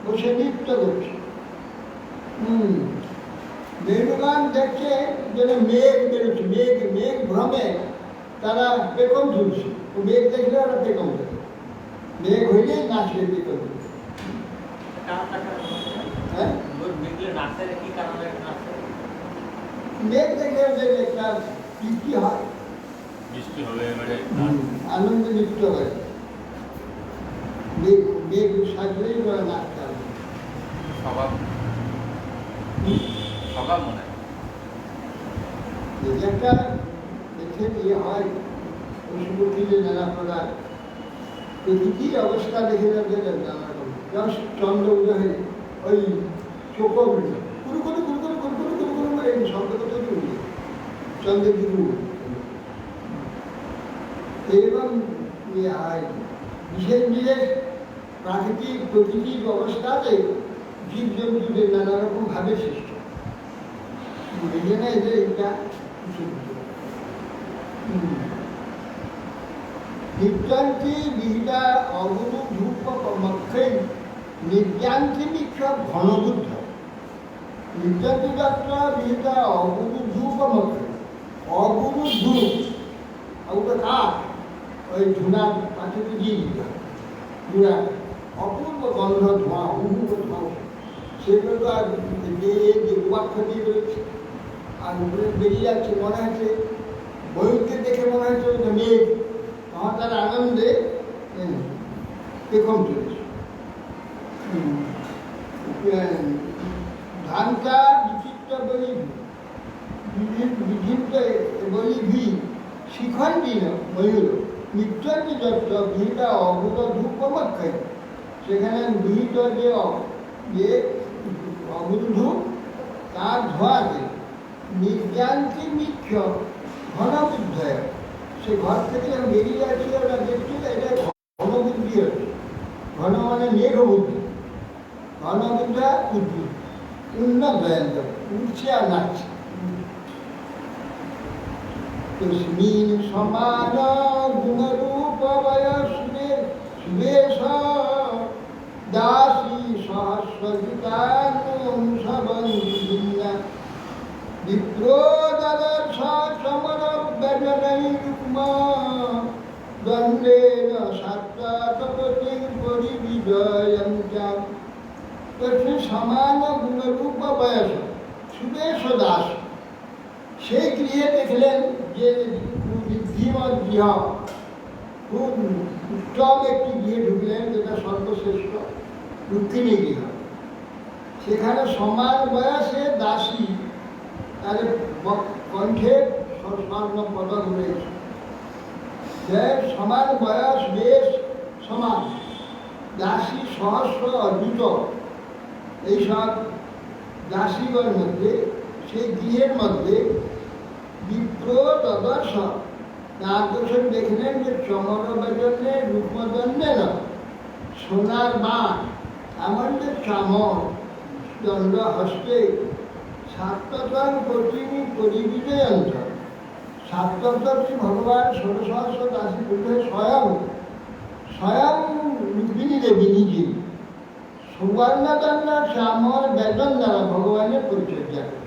বসে নৃত্য করছে। মেঘগান দেখছে যেন মেঘ বেরোচ্ছে, মেঘ ভ্রমে তারা পেকম তুলছে। ও মেঘ দেখলে ওরা পেকম দেবে, মেঘ হইলে নাচলে পেকম দেবে। মেঘ দেখলে ওদের একটা তৃপ্তি হয়,
বৃষ্টি হবে এবারে
আনন্দে লিপ্ত হয়। মেঘ মেঘ সাজলেই ওরা নাচতে হবে।
স্বভাব স্বভাব মনে হয়।
একটা দেখে ইয়ে হয় পশুপক্ষীদের নানা প্রকার প্রকৃতির অবস্থা দেখে যাবে নানা রকম। যেমন চন্দ্র উদয়ে ওই চোখগুলো কুরু কুরু কুরু কুরু কুরু কুরু কুরু কুরু করে এই শব্দ কত উঠে চন্দ্রের দিকে এরকম ইয়ে হয়। বিশেষ বিশেষ প্রাকৃতিক প্রকৃতির অবস্থাতে জীবজন্তুদের নানা রকম ভাবে সৃষ্ট বুঝে না যে এটা নিত্যান্তি বিহিতা অগুরু ধূপ মক্ষে নিত্যান্তি বিক্ষোভ ঘনবুদ্ধ নিত্যান্তি যাত্রা বিহিতা অগুরু ধূপ মক্ষে অগুরু ধূপ ওটা কাঠ ওই ধুনার পাখিতে দিয়ে দিতে হয় ধুনা অপূর্ব গন্ধ ধোঁয়া হুহু ধোঁয়া সেগুলো তো আর যে উপাক্ষ দিয়ে বেরোচ্ছে আর উপরে বেরিয়ে যাচ্ছে মনে হচ্ছে বইকে দেখে মনে হচ্ছে ওটা মেঘ আমার তার আনন্দে পেখম চলেছে। ধানটা বিচিত্র বলি বিচিত্র বলি ভি শিখণ্ডী ময়ূর নিত্যন্তি দত্ত ভিটা অভূত ধূপমক্ষে সেখানে বিহিত যে অভূত ধূপ তার ধোঁয়াতে নির্যান্তি মিথ্য ঘন বুদ্ধয় সে ঘর থেকে যখন বেরিয়ে যাচ্ছে ওরা দেখছিল এটা ঘন বুদ্ধি হচ্ছে ঘন মানে মেঘ বুদ্ধি ঘন বুদ্ধা বুদ্ধি উন্নত দয়ান্ত উঠছে আর নাচছে তস্মিন সমান গুণরূপ বয়সে সুবেশ দাসী সহস্রজিতানুসবন্দিনা বিপ্রদর্শ সমর ব্যজনৈরুক্মা দ্বন্দ্বেন সাত্ত্বতপতিং পরিবিজয়ং চ তস্মিন সমান গুণরূপ বয়স সুবেশ দাস সেই গৃহে দেখলেন যে বুদ্ধিমত গৃহ খুব উত্তম একটি গৃহে ঢুকলেন যেটা সর্বশ্রেষ্ঠ রুক্মিণী গৃহ সেখানে সমান বয়সে দাসী তাদের কণ্ঠে স্বর্ণ পদক রয়েছে যে সমান বয়স বেশ সমান দাসী সহস্র অদ্ভুত এইসব দাসীগণ মধ্যে সেই গৃহের মধ্যে বিপ্র দদর্শ আকর্ষণ দেখলেন যে চমরবজনে রূপদণ্ডে না সোনার বাণ এমন যে চামর দণ্ড হস্তে সাত্ততর কঠিনী পরিবিজয়ন্ত সাত্ততর শ্রী ভগবান ষোড়শহস্র দাসী বুদ্ধে স্বয়ং স্বয়ং রুক্মিণী দেবী নিজে সুবর্ণদণ্ড চামর বেদন দ্বারা ভগবানের পরিচর্যা করে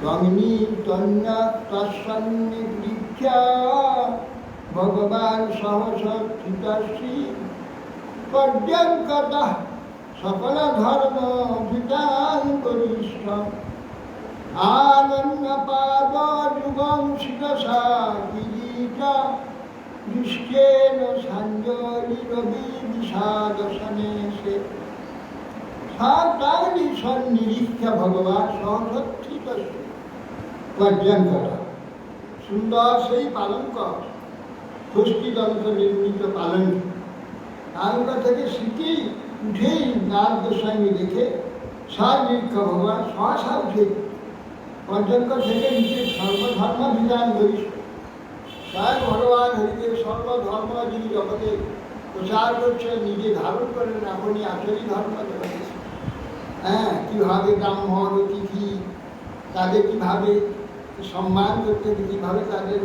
রমণী তন্ন তৎসন্নিপৃচ্ছা ভগবান সহসিতাশ্রী পর্যঙ্কত সকল ধর্ম বিধান করিষ্ঠ আনন্যপাদ যুগং শিরসা কিরীট দৃষ্টেন সাঞ্জলি রবি বিষাদশনেশে সাতানি সন্নিরীক্ষা ভগবান সহসিত পর্যঙ্কত সুন্দর সেই পালঙ্ক ষষ্ঠীদন্ত নির্মিত পালঙ্ক পালঙ্ক থেকে সিটি উঠেই নারদ গোস্বামী দেখে সনিরীক্ষা ভগবান সহসা উঠে পর্যঙ্ক থেকে নিচে সর্বধর্ম বিধান করিষ্ঠ স্বয়ং ভগবান হরিদেব সর্বধর্ম যিনি জগতে প্রচার করছেন নিজে ধারণ করেন আপনি আচরি ধর্ম জগতে হ্যাঁ কীভাবে ব্রাহ্মণ অতিথি তাদের কীভাবে সম্মান করতে হবে কীভাবে তাদের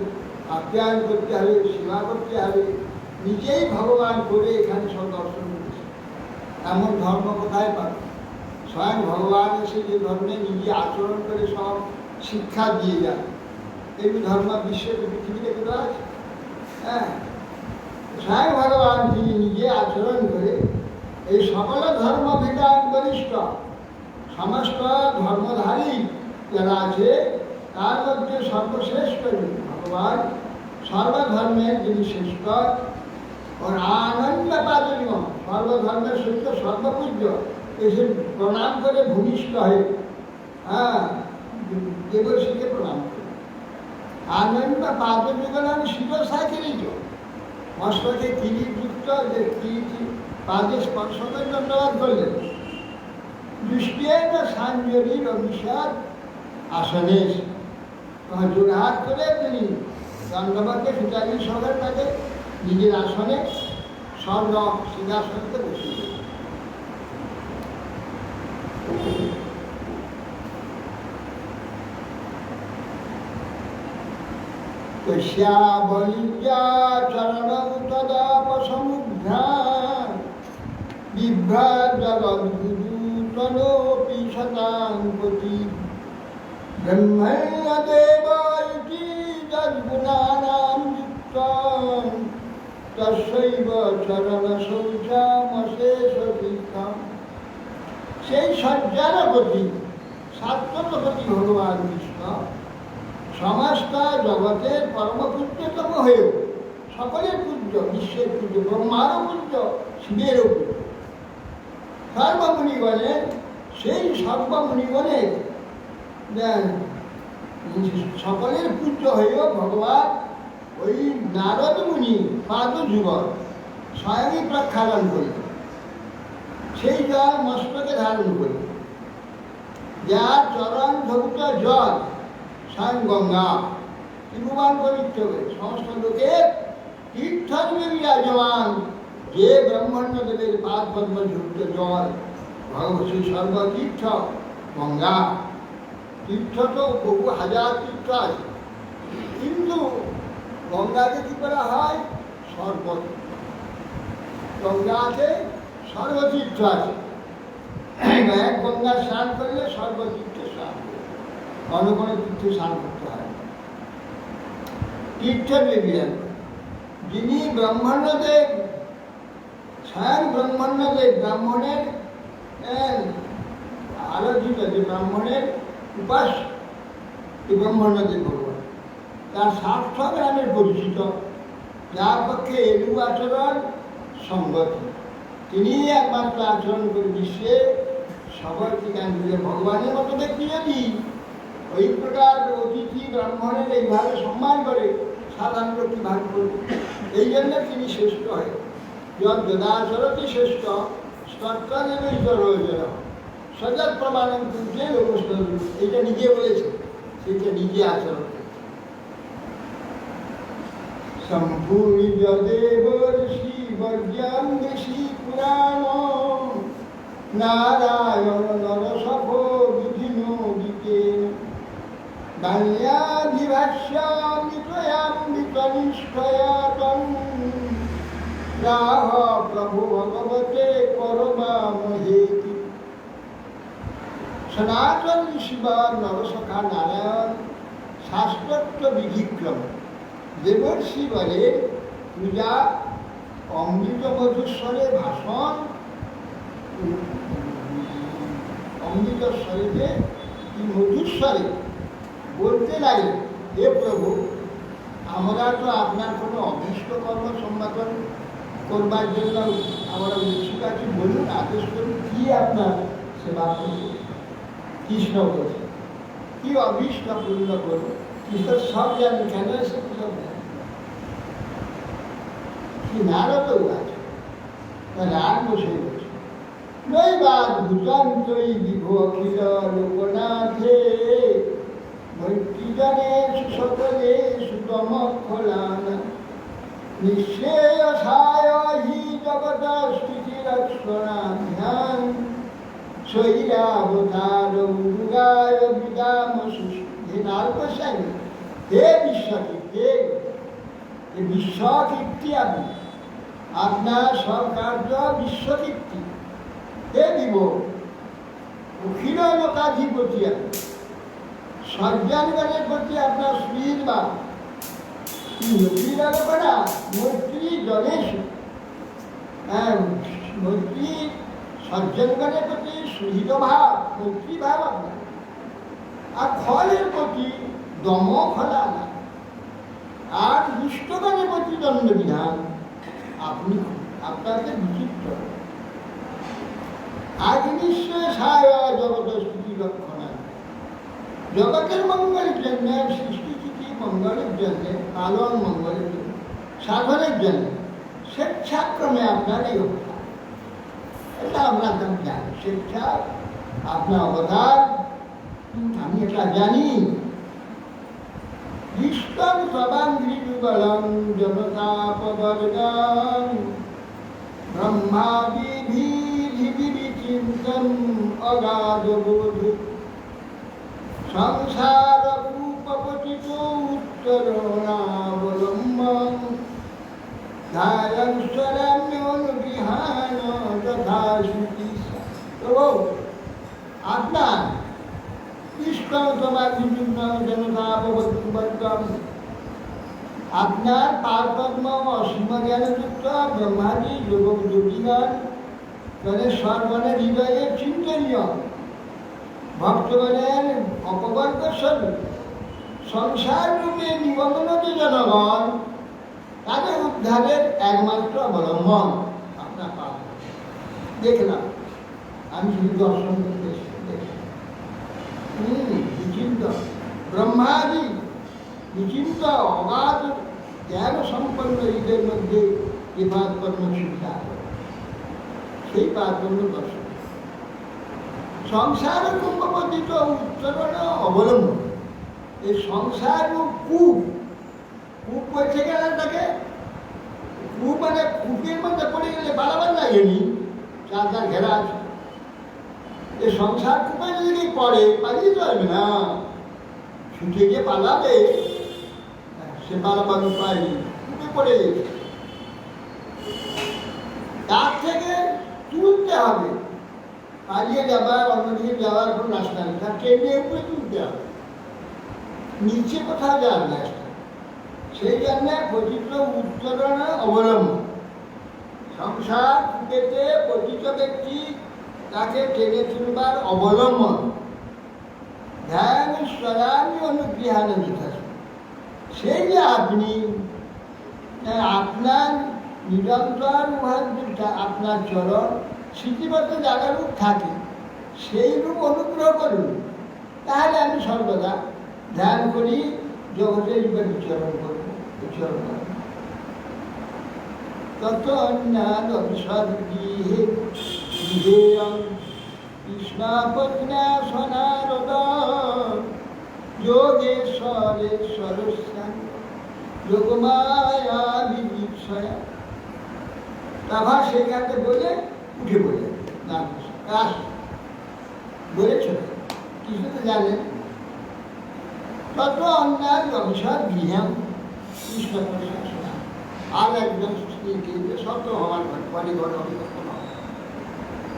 আপ্যায়ন করতে হবে সেবা করতে হবে নিজেই ভগবান করে এখানে সব দর্শন করেছে এমন ধর্ম কোথায় পাবে স্বয়ং ভগবান এসে যে ধর্মে নিজে আচরণ করে সব শিক্ষা দিয়ে যায় এই ধর্ম বিশ্বের পৃথিবীতে কোথায় আছে হ্যাঁ স্বয়ং ভগবান যিনি নিজে আচরণ করে এই সকল ধর্ম বিধান বরিষ্ঠ সমস্ত ধর্মধারী যারা আছে তার মধ্যে সর্বশ্রেষ্ঠ ভগবান, সর্বধর্মের যিনি শ্রেষ্ঠ, ওর আনন্দ পাদনীয়, সর্বধর্মের শ্রেষ্ঠ, সর্বপূজ্য, এসে প্রণাম করে ভূমিষ্ঠ হয়ে দেবর্ষীকে প্রণাম করে। আনন্দ পাদযুগলাম শিরসাকিরিত, মস্তকে কিরিটযুক্ত যে কিরিটি পাদে স্পর্শ করে ধন্যবাদ করলেন। দৃষ্টিয়েন সাঞ্জলির অভিষেক আসনে জোড়হাত করে তিনি দণ্ডবদ্ধে ফিটালি সবের কাছে নিজের আসনে স্বর্ণ সিংহাসনকে বসিয়ে দিলেন। শ্যাবলিজ্ঞা চরণং তদাপসমুঘ্রাণ বিভ্রাট জগদ্গুরুতনোপি শতাঙ্গতি ব্রহ্মণ্য দেবায়ুতি যদ্গুণানাং যুক্তং তস্যৈব চরণ শৌচামশেষ তীর্থম। সেই সজ্জার গতি, সাত্ত্বতপতি ভগবান কৃষ্ণ সমস্ত জগতের পরমপূজ্যতম হয়েও সকলের পূজ্য, বিশ্বের পূজ্য, ব্রহ্মারও পূজ্য, শিবেরও পূজ্য, সর্বমুনিগণের সেই সর্বমুনিগণের সকলের পূজ্য হয়েও ভগবান ওই নারদ মুনি পাদযুগল স্বয়ংই প্রক্ষালন করিল, সেই জল মস্তকে ধারণ করিল, যার চরণ ধৌত জল স্বয়ং গঙ্গা ত্রিভুবন পবিত্র করে সমস্ত লোকের তীর্থরূপে বিরাজমান, যে ব্রহ্মণ্য দেবের পাদ পদ্ম যুক্ত জল ভগবতী সর্বতীর্থ গঙ্গা। তীর্থ তো বহু হাজার তীর্থ আছে, কিন্তু গঙ্গাকে কি করা হয়? সর্বতীর্থ। গঙ্গাতে সর্বতীর্থ আছে, এক গঙ্গা স্নান করলে সর্বতীর্থে স্নান করবে, অন্য কোনো তীর্থে স্নান করতে হয়। তীর্থে বিরাজ যিনি ব্রহ্মণ্যদেব, স্বয়ং ব্রহ্মণ্যদেব, ব্রাহ্মণের আলোচিত, যে ব্রাহ্মণের উপাস ব্রহ্মণ্যদেব ভগবান, তার 700 গ্রামের পরিচিত, যার পক্ষে এরূপ আচরণ সঙ্গতি, তিনি একমাত্র আচরণ করে বিশ্বে সকলকে জ্ঞান দিলে। ভগবানের মতো ব্যক্তি যদি ওই প্রকার অতিথি ব্রাহ্মণের এইভাবে সম্মান করে, সাধারণ লোক কীভাবে করবে? এই জন্য তিনি শ্রেষ্ঠ হয়। যদাচরতি শ্রেষ্ঠ স্তত্রেব রয়েছে সজাত প্রমাণন তুলছে লোকস্থ, এইটা নিজে বলেছে, সেইটা নিজে আচরণ করে। সম্পূর্ণ দেবর্ষি বর্জ্যাং বেশি পুরাণ নারায়ণ নরসভ বিধিনো দিতে বাল্যাভিভাষ্যামৃতয়ামৃতনিষ্ঠয়াতং রাহ প্রভু ভগবতে করবামহেতি। সনাতন শিবা নরসখা নারায়ণ শাস্ত্রোক্ত বিধিক্রম দেবর্ষি বলে পূজা, অমৃত মধুস্বরে ভাষণ, অমৃতস্বরে মধুস্বরে বলতে লাগলেন, হে প্রভু, আমরা তো আপনার কোনো অভীষ্ট কর্ম সম্পাদন করবার জন্য আমরা উৎসুক আছি, বলুন, আদেশ করুন, কি আপনার সেবা করব। কৃষ্ণ বলছে, কি অভীষ্ট পূর্ণ করবো? কৃষ্ণ সব জানেন, কেন এসে সব জানেন। কি নারদ আছে, রাগ বসে গেছে, নৈবাদ ভূতান্তই বিভু অখিল লোকনাথে মৈত্রীজনে সকলে সুতম খোলান নিঃশ্রেয়সায় হি জগত স্থিতি রক্ষণা ধ্যান শৈরাবতার দুর্গায় বিদাম সুস্থে। নারদশাই, হে বিশ্বকীর্তি, হে বিশ্বকীর্তি, আপনি, আপনার সব কার্য বিশ্বকীর্তি। হে দিব অখিল লোকাধিপতি, আপনি সজ্ঞানগণের প্রতি আপনার সুহৃদবাদ। লোকীরা মৈত্রী জনেশ, মৈত্রী সজ্জনগণের প্রতি সুহৃদ ভাব, মৈত্রী ভাব আপনার। আর ফলের প্রতি দম খোলা না, আর দুষ্টগানে প্রতিদ্বন্দ্ব বিধান আপনি আপনাকে বিচিত্র। আজ নিশ্চয় সায় জগত স্থিতি লক্ষণা, জগতের মঙ্গলের জন্য, সৃষ্টিস্থিতি মঙ্গলের জন্য, পালন মঙ্গলের জন্য, সাধনের জন্য স্বেচ্ছাক্রমে আপনার এই অবদান, এটা আপনার নাম জানি। স্বেচ্ছা আপনার অবদান আমি এটা জানি। বিশ্বং সবাঙ্গিযুগলং জনতাপবর্গং ব্রহ্মাদিভির্বিচিন্ত্যং অগাধবোধ সংসারকূপপতিত উত্তরণাবলম্বং ধায়ং স্বরাম্যোনুগৃহাণ যথা শ্রুতি। আপনার আপনার পারপদ্ম অসীম জ্ঞানযুক্ত ব্রহ্মাদি যোগ যোগীগণ গণেশ্বরগণের হৃদয়ে চিন্তনীয় ভক্তগণের অপবর্গ স্বরূপ সংসার রূপে নিবন্ধনত জনগণ, তাদের উদ্ধারের একমাত্র অবলম্বন আপনার পাপ। দেখলাম আমি শুধু দর্শন করতে বিচিন্ত ব্রহ্মাদি বিচিন্ত অগাধ জ্ঞান সম্পন্ন হৃদয়ের মধ্যে যে পাদপদ্ম চিন্তা, সেই পাদপদ্ম দর্শন সংসার কুম্ভপতিত উত্তরণ অবলম্বন। এই সংসার কূপ, কূপ পড়ছে গেলে তাকে কূপ মানে কূপের মধ্যে পড়ে গেলে বাড়াবার লাগেনি, চারটার ঘেরা আছে। এই সংসার কূপে যদি পড়ে পালিয়ে যাবে না, ছুটে গিয়ে পালাবে, সে পালাবার উপায় নেই, কূপে পড়ে গেছে। তার থেকে তুলতে হবে, পালিয়ে যাবার অন্যদিকে যাওয়ার কোনো রাস্তা নেই, তার ট্রেনে উপরে তুলতে হবে, নিচে কোথাও যাওয়ার রাস্তা। সেই জন্য পতিত উত্তরণ অবলম্বন। সংসার কূপেতে পতিত ব্যক্তি তাকে টেনে তুলবার অবলম্বন ধ্যান স্বরামি অনুগৃহাণ বিকাশ। সেই যে আপনি আপনার নিরন্তর আপনার চরণ স্মৃতিবদ্ধ জায়গার রূপ থাকে, সেই রূপ অনুগ্রহ করুন, তাহলে আমি সর্বদা ধ্যান করি, জগতের রূপে বিচরণ করব, বিচরণ করব। তত অন্যান অভিসর্গীহে বিধেয়ং কৃষ্ণাপজ্ঞাসনারদ যোগেশ্বরেশ্বরস্যাং যোগমায়া বিদীপ্সয়া। তাভা সেখানে বলে উঠে বলে না কাশ বলেছ কিছু তো জানেন। তত অন্যায় অভিশাপ গৃহাম কৃষ্ণ প্রশাসনা। আর একজন স্ত্রীকে সত্য হওয়ার পরে ঘরে অভিজ্ঞতা হয়,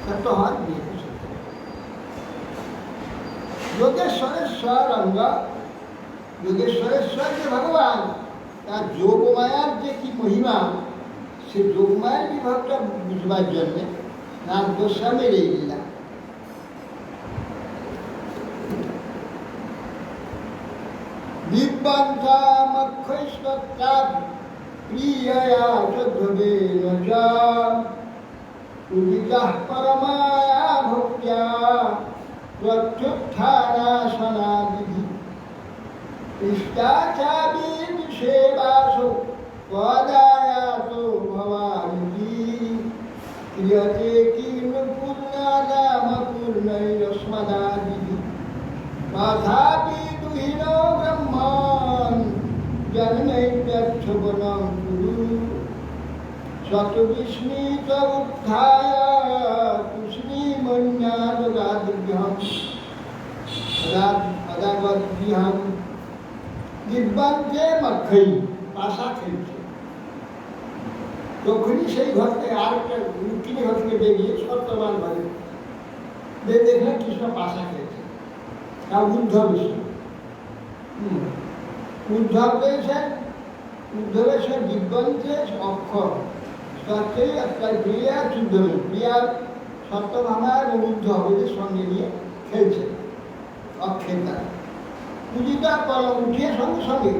সত্য হওয়ার বিয়ে। যোগেশ্বরেশ্বর অঙ্গ, যোগেশ্বরেশ্বর যে ভগবান, তার যোগমায়ার যে কি মহিমা, সে যোগমায়ের বিভাগটা বুঝবার জন্য নাম গোস্বামীর এই লীলা। দিব্যান্তামক্ষৈস্তত্রা প্রিয়য়া চোদ্ভবেন চ উদিতাঃ পরমায়া ভক্ত্যা প্রত্যুত্থানাসনাদিধি ইষ্টাচারীর সেবাসো পদায়াতো ভবানিধি ক্রিয়তে কীর্ণ পূর্ণানামপূর্ণৈরস্মদাদিধি তথাপি দুহিন ব্রহ্মণ জন্মৈত্যক্ষবনং কুরু শত বিস্মিত উত্থায় তুষ্ণীমন্যাদগাদ্গৃহং অদাগদ্গৃহং দিব্যান্তে মক্ষৈ পাশা খেলছে। তখনই সেই ঘর থেকে আরেকটা রুক্মিণী ঘর থেকে বেরিয়ে সত্যবান ঘরে দেখলেন কৃষ্ণ পাশা খেয়েছে। তা উদ্ধব এসে উদ্ধবেশ্বর দিব্যান্তে অক্ষর সত্যই একটা প্রিয়া উদ্ধবের প্রিয়া সত্যভামা এবং উদ্ধব এদের সঙ্গে নিয়ে খেলছে অক্ষের দ্বারা। পুঁজিটা উঠিয়ে সঙ্গে সঙ্গে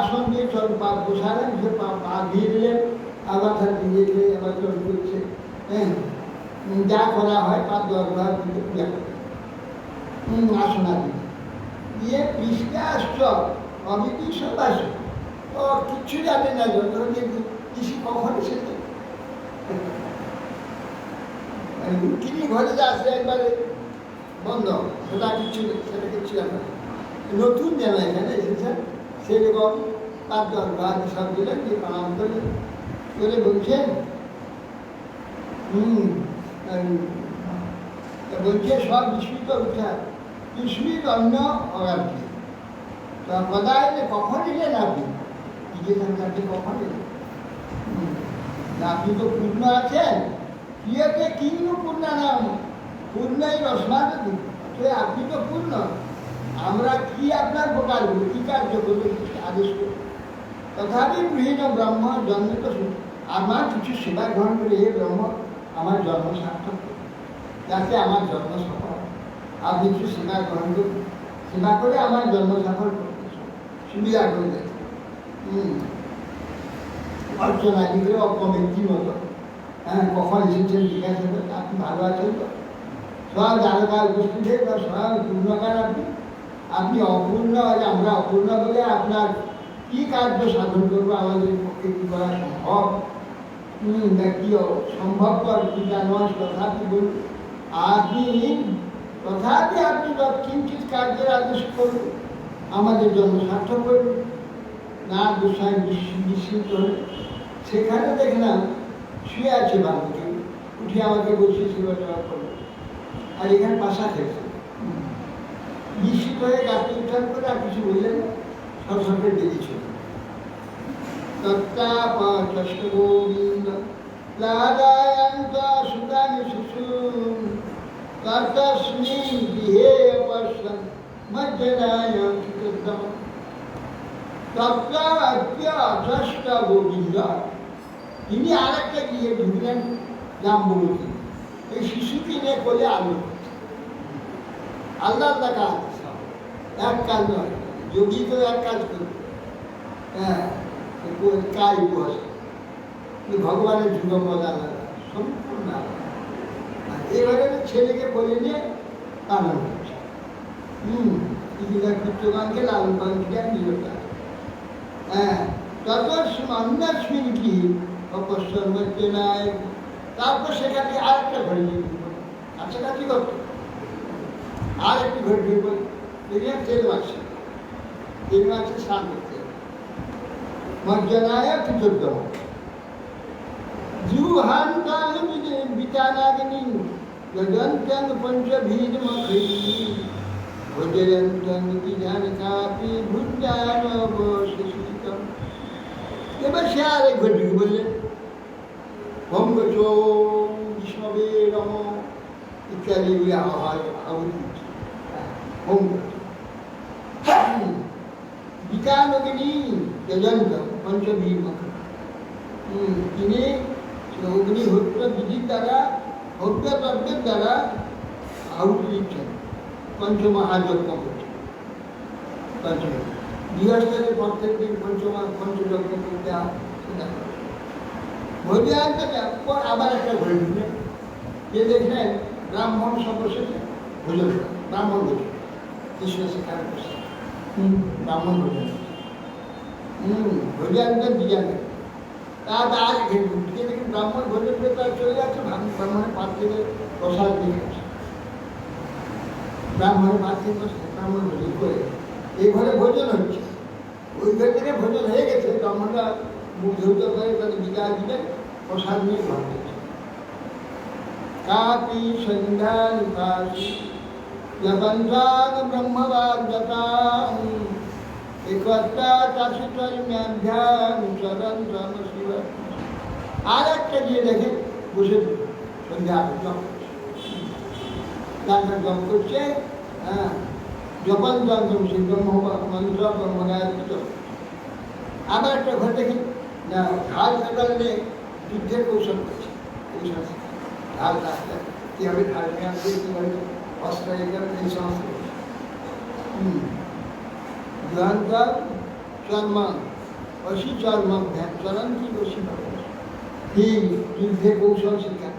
আসন দিয়ে চল পা বসালেন, সে পা দিয়ে দিলেন, আবার তার দিয়ে দিলে আবার চল করছে। হ্যাঁ, যা করা হয় পা দরবার দিতে পূজা করে আসনাদি দিয়ে পৃষ্ঠে আসছ অবিধি সব আসে। ও কিচ্ছু জানে না, যত কৃষি কখন এসেছে কিনি ঘরে যা আসে একবারে বন্ধ, সেটা কিচ্ছু নেই, সেটা কিচ্ছু জানে না। নতুন যেন এখানে এসেছেন সেরকম তার দরবার সব দিলেন, দিয়ে প্রণাম করলেন, করে বলছেন বলছে সব বিস্মিত উঠা বিস্মিত অন্য অগাধি কদায় কখন এলেন আপনি? জিজ্ঞেস কাছে কখন এলেন? আপনি তো পূর্ণ আছেন, কিয়তে কিন্নু পূর্ণ নাম পূর্ণই রসমাদ, আপনি তো পূর্ণ, আমরা কি আপনার উপকার করবো, কি কার্য করবো, আদেশ করবো? তথাপি গৃহীণ ব্রহ্ম জন্মিত, আমার কিছু সেবা গ্রহণ করে হে ব্রহ্ম আমার জন্ম সার্থক করবে, যাতে আমার জন্ম সফল। আপনি কিছু সেবা গ্রহণ করুন, সেবা করে আমার জন্ম সফল করতে সুবিধা করে দেয়। অর্চনা দিকে অপব্যক্তির মতো, হ্যাঁ, কখন এসেছেন জিজ্ঞাসা করে, আপনি ভালো আছেন তো? সব জানকার উপস্থিত হয়ে বা সব পূর্ণকার আপনি, আপনি অপূর্ণ, আমরা অপূর্ণ বলে আপনার কি কার্য সাধন করবো, আমাদের পক্ষে কি করা সম্ভব? কি সম্ভবপর কিনা নয়, তথাপি বলুন। তথাপি আপনি কিঞ্চিত কার্যের আদেশ করুন, আমাদের জন্য সার্থক করুন। না গোসাই বিস্মিত হলে সেখানে দেখলাম শুয়ে আছে বাবুকে, উঠে আমাকে বসিয়ে সেবা টেবা করলো, আর এখানে পাশা খেয়েছে। বিস্মিত হয়ে গাছে উঠান করে আর কিছু বললেন না, সব সঙ্গে বেরিয়েছিল। তত্তাপচষ্ট গোবিন্দ লাদায়ন্ত সুতানি শিশুম ততস্মিন গৃহে পশ্যন মজ্জনায়ং সুতম। তত্তাপচষ্ট গোবিন্দ, তিনি আর একটা গৃহে ঢুকলেন জাম্বুবতী, এই শিশুকে নিয়ে কোলে আলো আল্লাহ দেখা এক কাজ নয়, যোগী তো এক কাজ করবে, হ্যাঁ, কাজ উপহাস ভগবানের যুগপদ আলাদা, সম্পূর্ণ আলাদা। এবারে ছেলেকে বলে নিয়ে পালন করছে, কৃত্যগানকে লালন পালন ক্রিয়া নিরতা। হ্যাঁ, ততস্মিন কি অপসর্মতে নাই। তারপর সেখানে আরেকটা ঘরে ঢুকবে, কাছাকাছি করতো আর একটি ঘরে ঢুকবে, তেল মারছে, তেল মারছে স্নান করতে মজ্জনায় চতুর্দম জুহান্তাং বিতানাগ্নি গজন্তং পঞ্চভীমখৈ ভজয়ন্তং বিজানকাপি ভুঞ্জানবশিতম। এবার সে আর এক ঘরে ঢুকে বললেন ভঙ্গচ বিষ্ণবে নম ইত্যাদি আহুতি ভঙ্গ বিতানগ্নি যজন্ত পঞ্চভীমখৈ, তিনি অগ্নিহোত্র বিধির দ্বারা হত্যতত্ত্বের দ্বারা আহুতি দিচ্ছেন, পঞ্চমহাযজ্ঞ করছেন। পঞ্চম গৃহস্থের প্রত্যেক দিন পঞ্চযজ্ঞ করতে ভোজান্ত পর আবার একটা ঘরে ঢুকলেন, যে দেখলেন ব্রাহ্মণ সর্বশেষে ভোজন, ব্রাহ্মণ ভোজন, কৃষ্ণ সেখানে বসে ব্রাহ্মণ ভোজন, ভোজান্ত বিজান্ত। তার আগে ঢুকে দেখি ব্রাহ্মণ ভোজন করে তার চলে যাচ্ছে, ব্রাহ্মণের পাত থেকে প্রসাদ দিয়ে গেছে, ব্রাহ্মণের পাত থেকে ব্রাহ্মণ ভোজন করে এই ঘরে ভোজন হচ্ছে। ওই ঘর থেকে ভোজন হয়ে গেছে, ব্রাহ্মণরা মুখ ধৌত করে তাদের বিদায় দিলেন, প্রসাদ নিয়ে ঘর গেছে। কাপি সন্ধ্যান উপাসি জপন্তাং ব্রহ্মবাগ্যতাং একত্রা চাষিতর্ম্যাভ্যাং চরন্তম শিব। আর একটা গিয়ে দেখে বসে সন্ধ্যা জপ করছে, জপ করছে, হ্যাঁ, জপন্তম সে ব্রহ্ম মন্ত্র ব্রহ্মগায়ত্রী জপ। আবার একটা ঘর দেখি না ঢাল কাটালে যুদ্ধের কৌশল করছে, কৌশল ঢাল কাটতে কীভাবে ঢাল নিয়ে আসবে, কীভাবে অস্ত্র এই সমস্ত। ध्यान चर्म अशी चर्म चरण की बशी ही युद्धे कौशल शिक्षा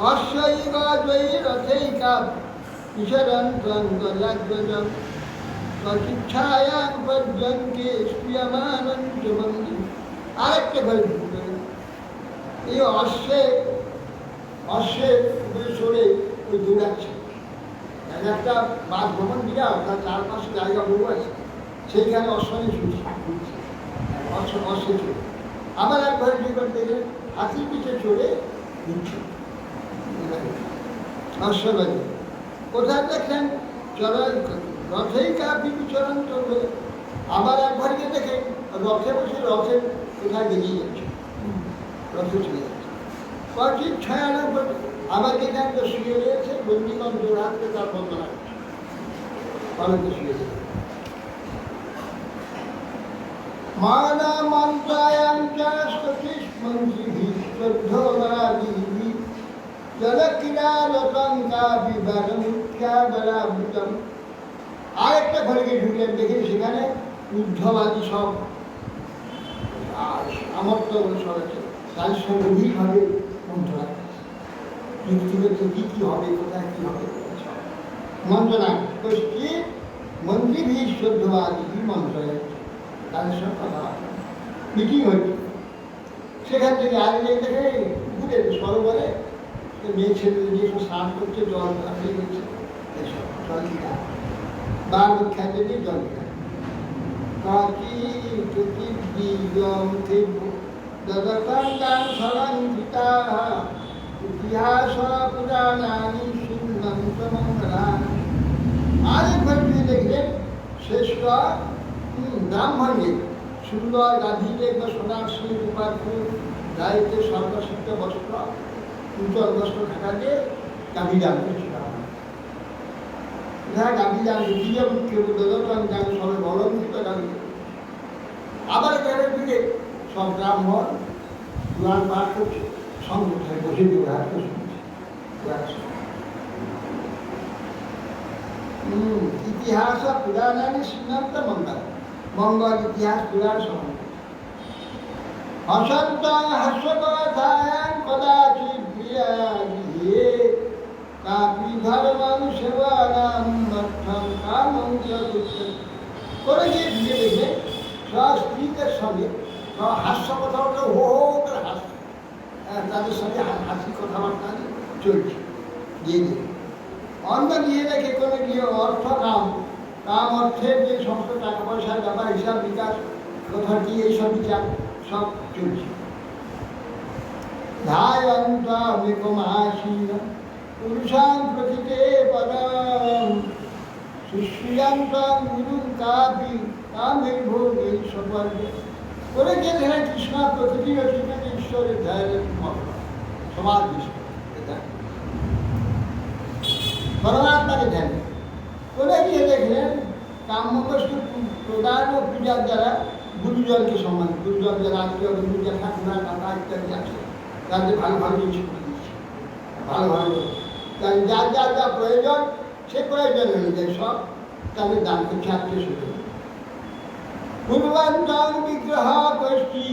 अश्वैव द्वै रथैका विशरन्तं प्रतीक्षायां पर्यन्ते स्त्रियमानं च मन्दिर আরেকটা ঘরে ঢুকবে এই অশ্বের উপরে চড়ে ওই দৌড়াচ্ছে একটা বাস ভ্রমণ বিরাট তার চারপাশে জায়গা বহু আছে সেইখানে অশ্বনে ঘুরছে অশ্বে চড়ে আবার এক ঘরে ঢুকবেন দেখে হাতির পিঠে চড়ে ঘুরছে অশ্ববাদী কোথায় দেখেন চরণ রথেই কাপি বিচরণ চলবে আবার এক ঘরে দেখেন রথে বসে রথের কোথায় বেরিয়ে যাচ্ছে রথে চলে যাচ্ছে কঠিন ছায়ানোর পর আমার যেখানে তো শুয়ে রয়েছে বন্দিগণ জোর হাতে তার বন্দনা করছে ভারতে শুয়ে যাচ্ছে মানা মন্ত্রায়াং চাস্তিস মন্ত্রী শ্রদ্ধমাদি জলক্রীড়ারতং কাপি বরমুখ্যাবরাভূতম আরেকটা ঘরে গিয়ে ঢুকলেন দেখি সেখানে ঊর্ধ্ববাদী সব সামর্থ্য সব আছে তাদের সঙ্গে গভীরভাবে মন্ত্রণা যুক্তি করছে কী হবে কোথায় কী হবে মন্ত্রণা করছি মন্ত্রী ভীর শ্রদ্ধবাদী মন্ত্রণা তাদের সঙ্গে কথাবার্তা মিটিং হচ্ছে সেখান থেকে আগে দেখে পুকুরে সরোবরে মেয়ে ছেলে নিয়ে সব স্নান করছে জল হয়ে গেছে এসব জল কিনা বার খেতে দিয়ে জল কিনা ইতিহাস পুরাণানি আরেকবার দেখলেন শ্রেষ্ঠ ব্রাহ্মণে সুন্দর গাধীতে বা সোনার শিল রূপার ফুল গাড়িতে সর্বশিষ্ট বস্ত্র উজ্জ্বল বস্ত্র থাকা দিয়ে গাভী দান করছিল গাভী দান দ্বিতীয় কেউ দলতন যান সবাই বলম্বিত গাভী আবার গ্রামের দিকে সব ব্রাহ্মণ দুয়ার পাঠ করছে সংগঠনে বসে দিয়ে হাত শুনছে ইতিহাস পুরাণানি সিদ্ধান্ত মঙ্গল ইতিহাস পুরাণ সম্বন্ধে হসন্ত হাস্যকথায়াং কদাচিৎ বিরাজিয়ে কাপি ধর্মং সেবানাম অর্থং কামং চতুর্থ করে গিয়ে ঢুকে দেখে সব স্ত্রীদের সঙ্গে সব হাস্য কথাবার্তা হো হো করে হাসছে তাদের সঙ্গে হাসি কথাবার্তা চলছে গিয়ে দেখে অন্য গিয়ে দেখে কোনো গিয়ে অর্থ কাম অর্থের যে সমস্ত টাকা পয়সার ব্যাপার হিসাব বিকাশ কোথা কি এইসব বিচার সব চলছে ধায়ন্তমেকমাসীন পুরুষাং প্রকৃতে পরম সুশ্রিয়ান্তং গুরুং কাপি কামের্ভোগৈ সপর্বে করে গিয়ে ধরে কৃষ্ণ প্রকৃতি রচিত ঈশ্বরের ধ্যানের মগ্ন সমাজ বিষয় পরমাত্মাকে ধ্যান করে গিয়ে দেখলেন কাম্যবস্তু প্রদান ও পূজার দ্বারা গুরুজনকে সম্মান গুরুজন যারা আত্মীয় গুরুজন ঠাকুরা কাকা ইত্যাদি আছে তাদের ভালো ভালো জিনিস করে দিচ্ছে ভালো ভালো তাই যার যার যা প্রয়োজন সে প্রয়োজন অনুযায়ী সব তাদের দান করছে আত্মীয় স্বজন পূর্বান্তং বিগ্রহ গোষ্ঠী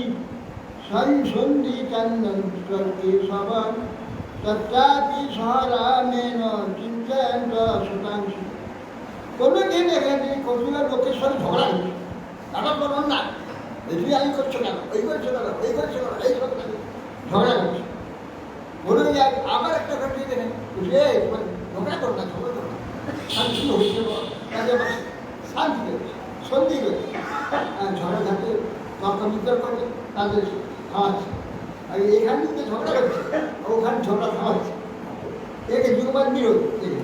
সন্ধি চন্দন স্বর্গে সবন তত্রাপি সহরামেন চিন্তয়ন্ত শতাংশ কোনো গিয়ে দেখেন কপিলের লোকের সঙ্গে ঝগড়া হচ্ছে তারা বলুন না দেখি আমি করছো কেন ওই করছো কেন এই করছো কেন এই সব ঝগড়া হচ্ছে বলুন আবার একটা ঘটনা দেখেন ঝগড়া করো না ঝগড়া করো না শান্তি হচ্ছে তাদের শান্তি করছে সন্ধি করছে ঝগড়া ঘাটে তর্ক বিতর্ক করে তাদের খাওয়াচ্ছে আর এখান থেকে ঝগড়া করছে ওখানে ঝগড়া খাওয়াচ্ছে একে যুগবাদ বিরোধ দেখে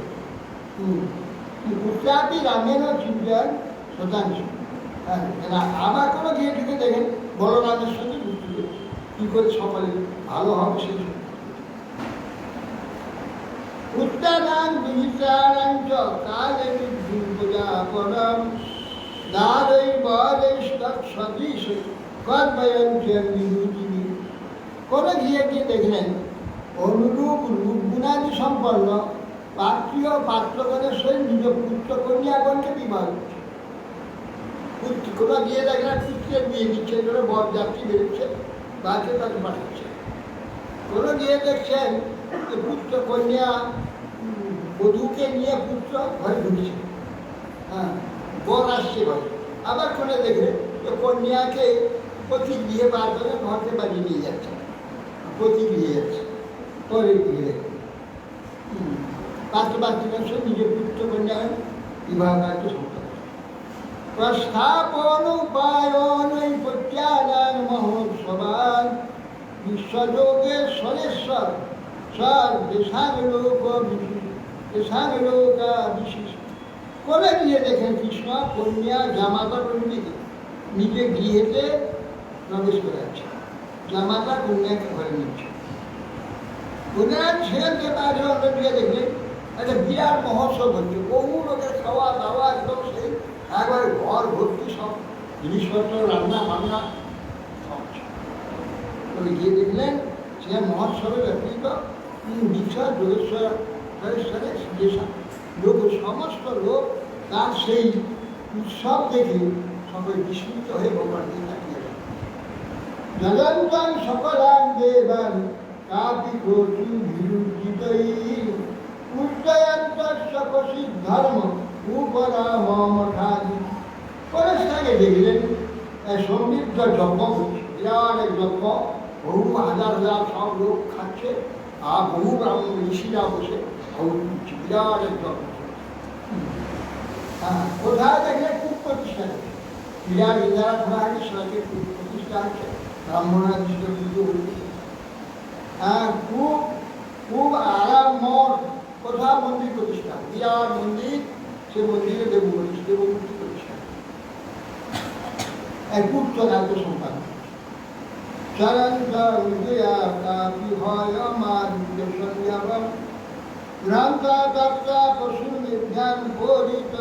পুত্রাপি রামেন চিন্তান শতাংশ আবার কোনো গিয়ে ঢুকে দেখেন বলরামের সঙ্গে যুক্তি করছে কী করে সকলে ভালো হবে সেই উত্তানাং বিহিতানাঞ্চ কালে বিদ্যুৎপূজা পরম দ্বারৈ বলেস্তৎ সদৃশ কর্ময়ঞ্চ বিভূতিনি করে গিয়ে দেখলেন অনুরূপ রূপ গুণাদি সম্পন্ন পাত্রীয় পাত্রগণের সহিত নিজ পুত্র কন্যাগণকে বিবাহ করছে কোনো গিয়ে দেখে না পুত্রের বিয়ে দিচ্ছে, কোনো বরযাত্রী বেরোচ্ছে, বাচ্চা তাকে পাঠাচ্ছে। কোনো গিয়ে দেখছেন যে পুত্র কন্যা বধূকে নিয়ে পুত্র ঘরে ঢুকছে, হ্যাঁ, বর আসছে ঘরে। আবার কোনো দেখে যে কন্যাকে পথিক দিয়ে বার করে ঘরকে বাড়ি নিয়ে যাচ্ছে, পথিক নিয়ে যাচ্ছে, পরে গিয়ে দেখে পাত্রপাত্রীরা সে নিজের পুত্র কন্যা বিবাহ কার্য সম্পন্ন। প্রস্থাপন উপায়ন প্রত্যাদান মহোৎসবান বিশ্বযোগের সরেশ্বর সর দেশাঙ্গলোকা বিশেষ করে গিয়ে দেখেন কৃষ্ণ কন্যা জামাতা পণ্ডিত নিজে গৃহেতে প্রবেশ করে আছে, জামাতা কন্যাকে ঘরে নিচ্ছে। কন্যার ছেলেকে মাঝে অন্যদিকে দেখলেন একটা বিরাট মহোৎসব হচ্ছে, বহু লোকের খাওয়া দাওয়া একদম সেই একবারে ঘর ভর্তি সব জিনিসপত্র, রান্না বান্না সব। তবে গিয়ে দেখলেন সে মহোৎসবে ব্যতীত ঈশ্বর যোগেশ্বর লোক, সমস্ত লোক তার সেই উৎসব দেখে সকলে বিস্মিত হয়ে ভগবানকে তাকিয়ে দেয়। জগন্তান সকলান দেবান কাপি কচু বিরুদ্ধিতই উজ্জয়ন্তস্য কশিত ধর্ম উপরামঠাদি। পরেশটাকে দেখলেন সমৃদ্ধ যজ্ঞ হচ্ছে, বিরাট এক যজ্ঞ, বহু হাজার হাজার সব লোক খাচ্ছে, আর বহু ব্রাহ্মণ ঋষিরা বসে বিরাট এক যজ্ঞ। হ্যাঁ, কোথায় দেখলে খুব প্রতিষ্ঠা হচ্ছে, বিরাট ইন্দিরা ঘোড়াহাটি সড়কে খুব প্রতিষ্ঠা হচ্ছে, ব্রাহ্মণরা পুজো হচ্ছে। হ্যাঁ, খুব খুব আরামময় কোথাও মন্দির প্রতিষ্ঠা, বিরাট মন্দির, সে মন্দিরে দেবমূর্তি প্রতিষ্ঠা, এক পুত্র কার্য সম্পাদন। চরন্ত বিজয়া কাপি হয় মাধুর্য সঞ্জাবন ভ্রান্তা দত্তা পশু বিজ্ঞান পরিত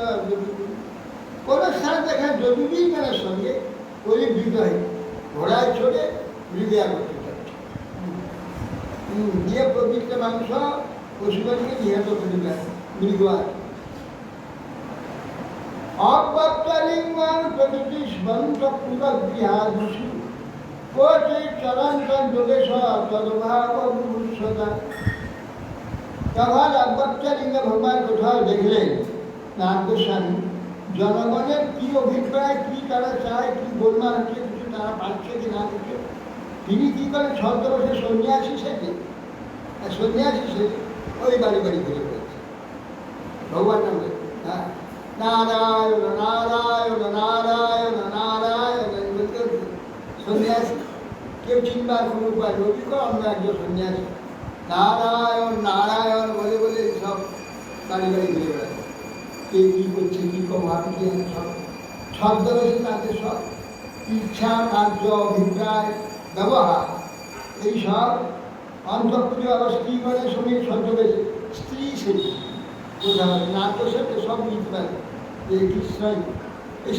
কোনো স্থান দেখেন যদুবিজ্ঞানের সঙ্গে পরিবৃতহীন ঘোড়ায় চড়ে বিজয়া করতে চাচ্ছে, যে পবিত্র মাংস পশুপাখিকে নিহত করিবে মৃগ আছে। অবক্তলিঙ্গন প্রতিষ্বন্ত পুরগৃহাদুষি কোটি চরন্তন যোগেশ্বর তদ্ভাব বিভূষতা। তখন অবক্তলিঙ্গ ভগবান কোথাও দেখলেন নাম গোস্বামী, জনগণের কি অভিপ্রায়, কি তারা চায়, কি গোলমাল হচ্ছে, কিছু তারা পাচ্ছে কি না হচ্ছে, তিনি কি করেন ছদ্মবেশে সন্ন্যাসী সেজে, সন্ন্যাসী সেজে ওই বাড়ি বাড়ি ঘুরে পড়েছে ভগবান নাম। হ্যাঁ, নারায়ণ নারায়ণ নারায়ণ নারায়ণ সন্ন্যাসী, কেউ চিনবার কোনো উপায় রবিকর অন্য একজন সন্ন্যাসী নারায়ণ নারায়ণ বলে বলে সব বাড়ি বাড়ি ঘুরে বেড়াচ্ছে। কে কী করছে, কী ভাবি কি সব ছদ্মবেশে তাদের সব ইচ্ছা, কার্য, অভিপ্রায়, ব্যবহার এইসব অন্তঃপুরে আবার স্ত্রী করে সঙ্গে ছদ্মবেশে স্ত্রী সেজে কোথাও নাট্য সেজে সব নিতে পারে যে কৃষ্ণই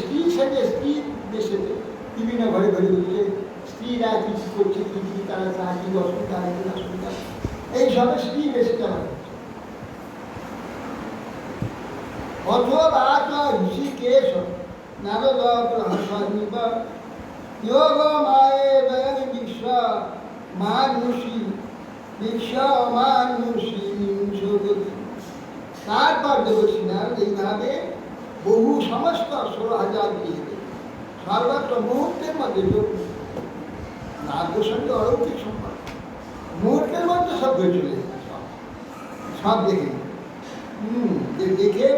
স্ত্রী সেজে, স্ত্রী দেশেতে বিভিন্ন ঘরে ঘরে ঘুরছে, স্ত্রীরা কী কী করছে, কী কী তারা চায়, কী অসুবিধা, কী অসুবিধা, এইসবে স্ত্রী বেশি চালা হচ্ছে। অথবা ঋষিকেশ নারদ প্রহসনিব যোগ মায়ে দয়ন বিশ্ব মানুষী বিশ্ব মানুষী নিংসগতি। তারপর দেবশ্রী নারদ এইভাবে বহু সমস্ত 16,000 গৃহে সর্বত্র মুহূর্তের মধ্যে যোগ নারদের সঙ্গে অলৌকিক সম্পর্ক, মুহূর্তের মধ্যে সব হয়ে চলে সব দেখে দেখে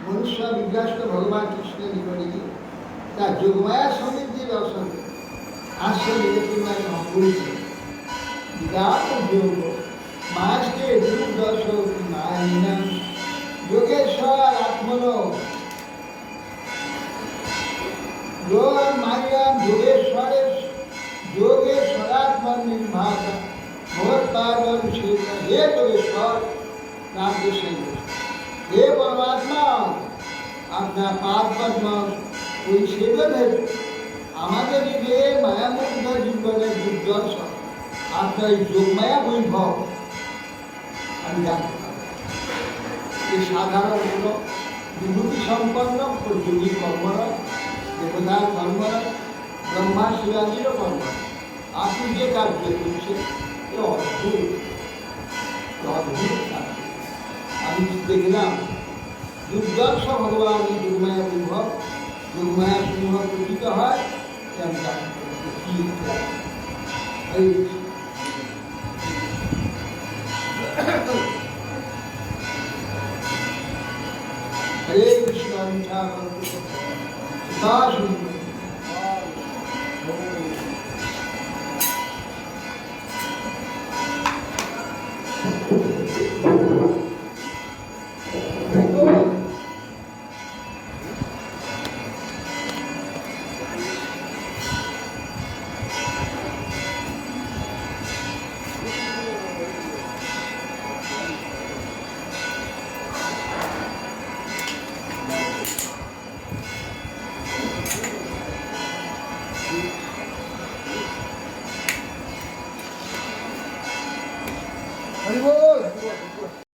মনুষ্য বিগ্রাস্ত ভগবান কৃষ্ণের নিকটে গিয়ে তার যোগমায়া সমৃদ্ধি দর্শন আসছে বলছে বিরাট যোগ মাসকে দুর্দশ মায়না যোগেশ্বর আত্মন যোগ মায়া যোগেশ্বরের যোগেশ্বরাত্মন নির্ভাত ভোর পার্বণ হে যোগেশ্বর রামকৃষ্ণ, হে পরমাত্মা আপনার পাদ পদ্ম ওই সেবনের আমাদের যে মায়ামুগ্ধ জীবনের দুর্দর্শন আপনার এই যোগমায়া বৈভব আমি জানতে পারি। এই সাধারণ কোনো বিভূতি সম্পন্ন যোগী কর্মরা দেবতা ধর্মরা ব্রহ্মা শিবাজিরও কর্ম আপনি যে কার্য করছেন এ অদ্ভুত অদ্ভুত কার্য। আমি দেখলাম দুর্দর্শ ভগবান এই যোগমায়া বিভব যোগমায়া সিংহ পূজিত হয় আমি হরে কৃষ্ণ
হরি বল।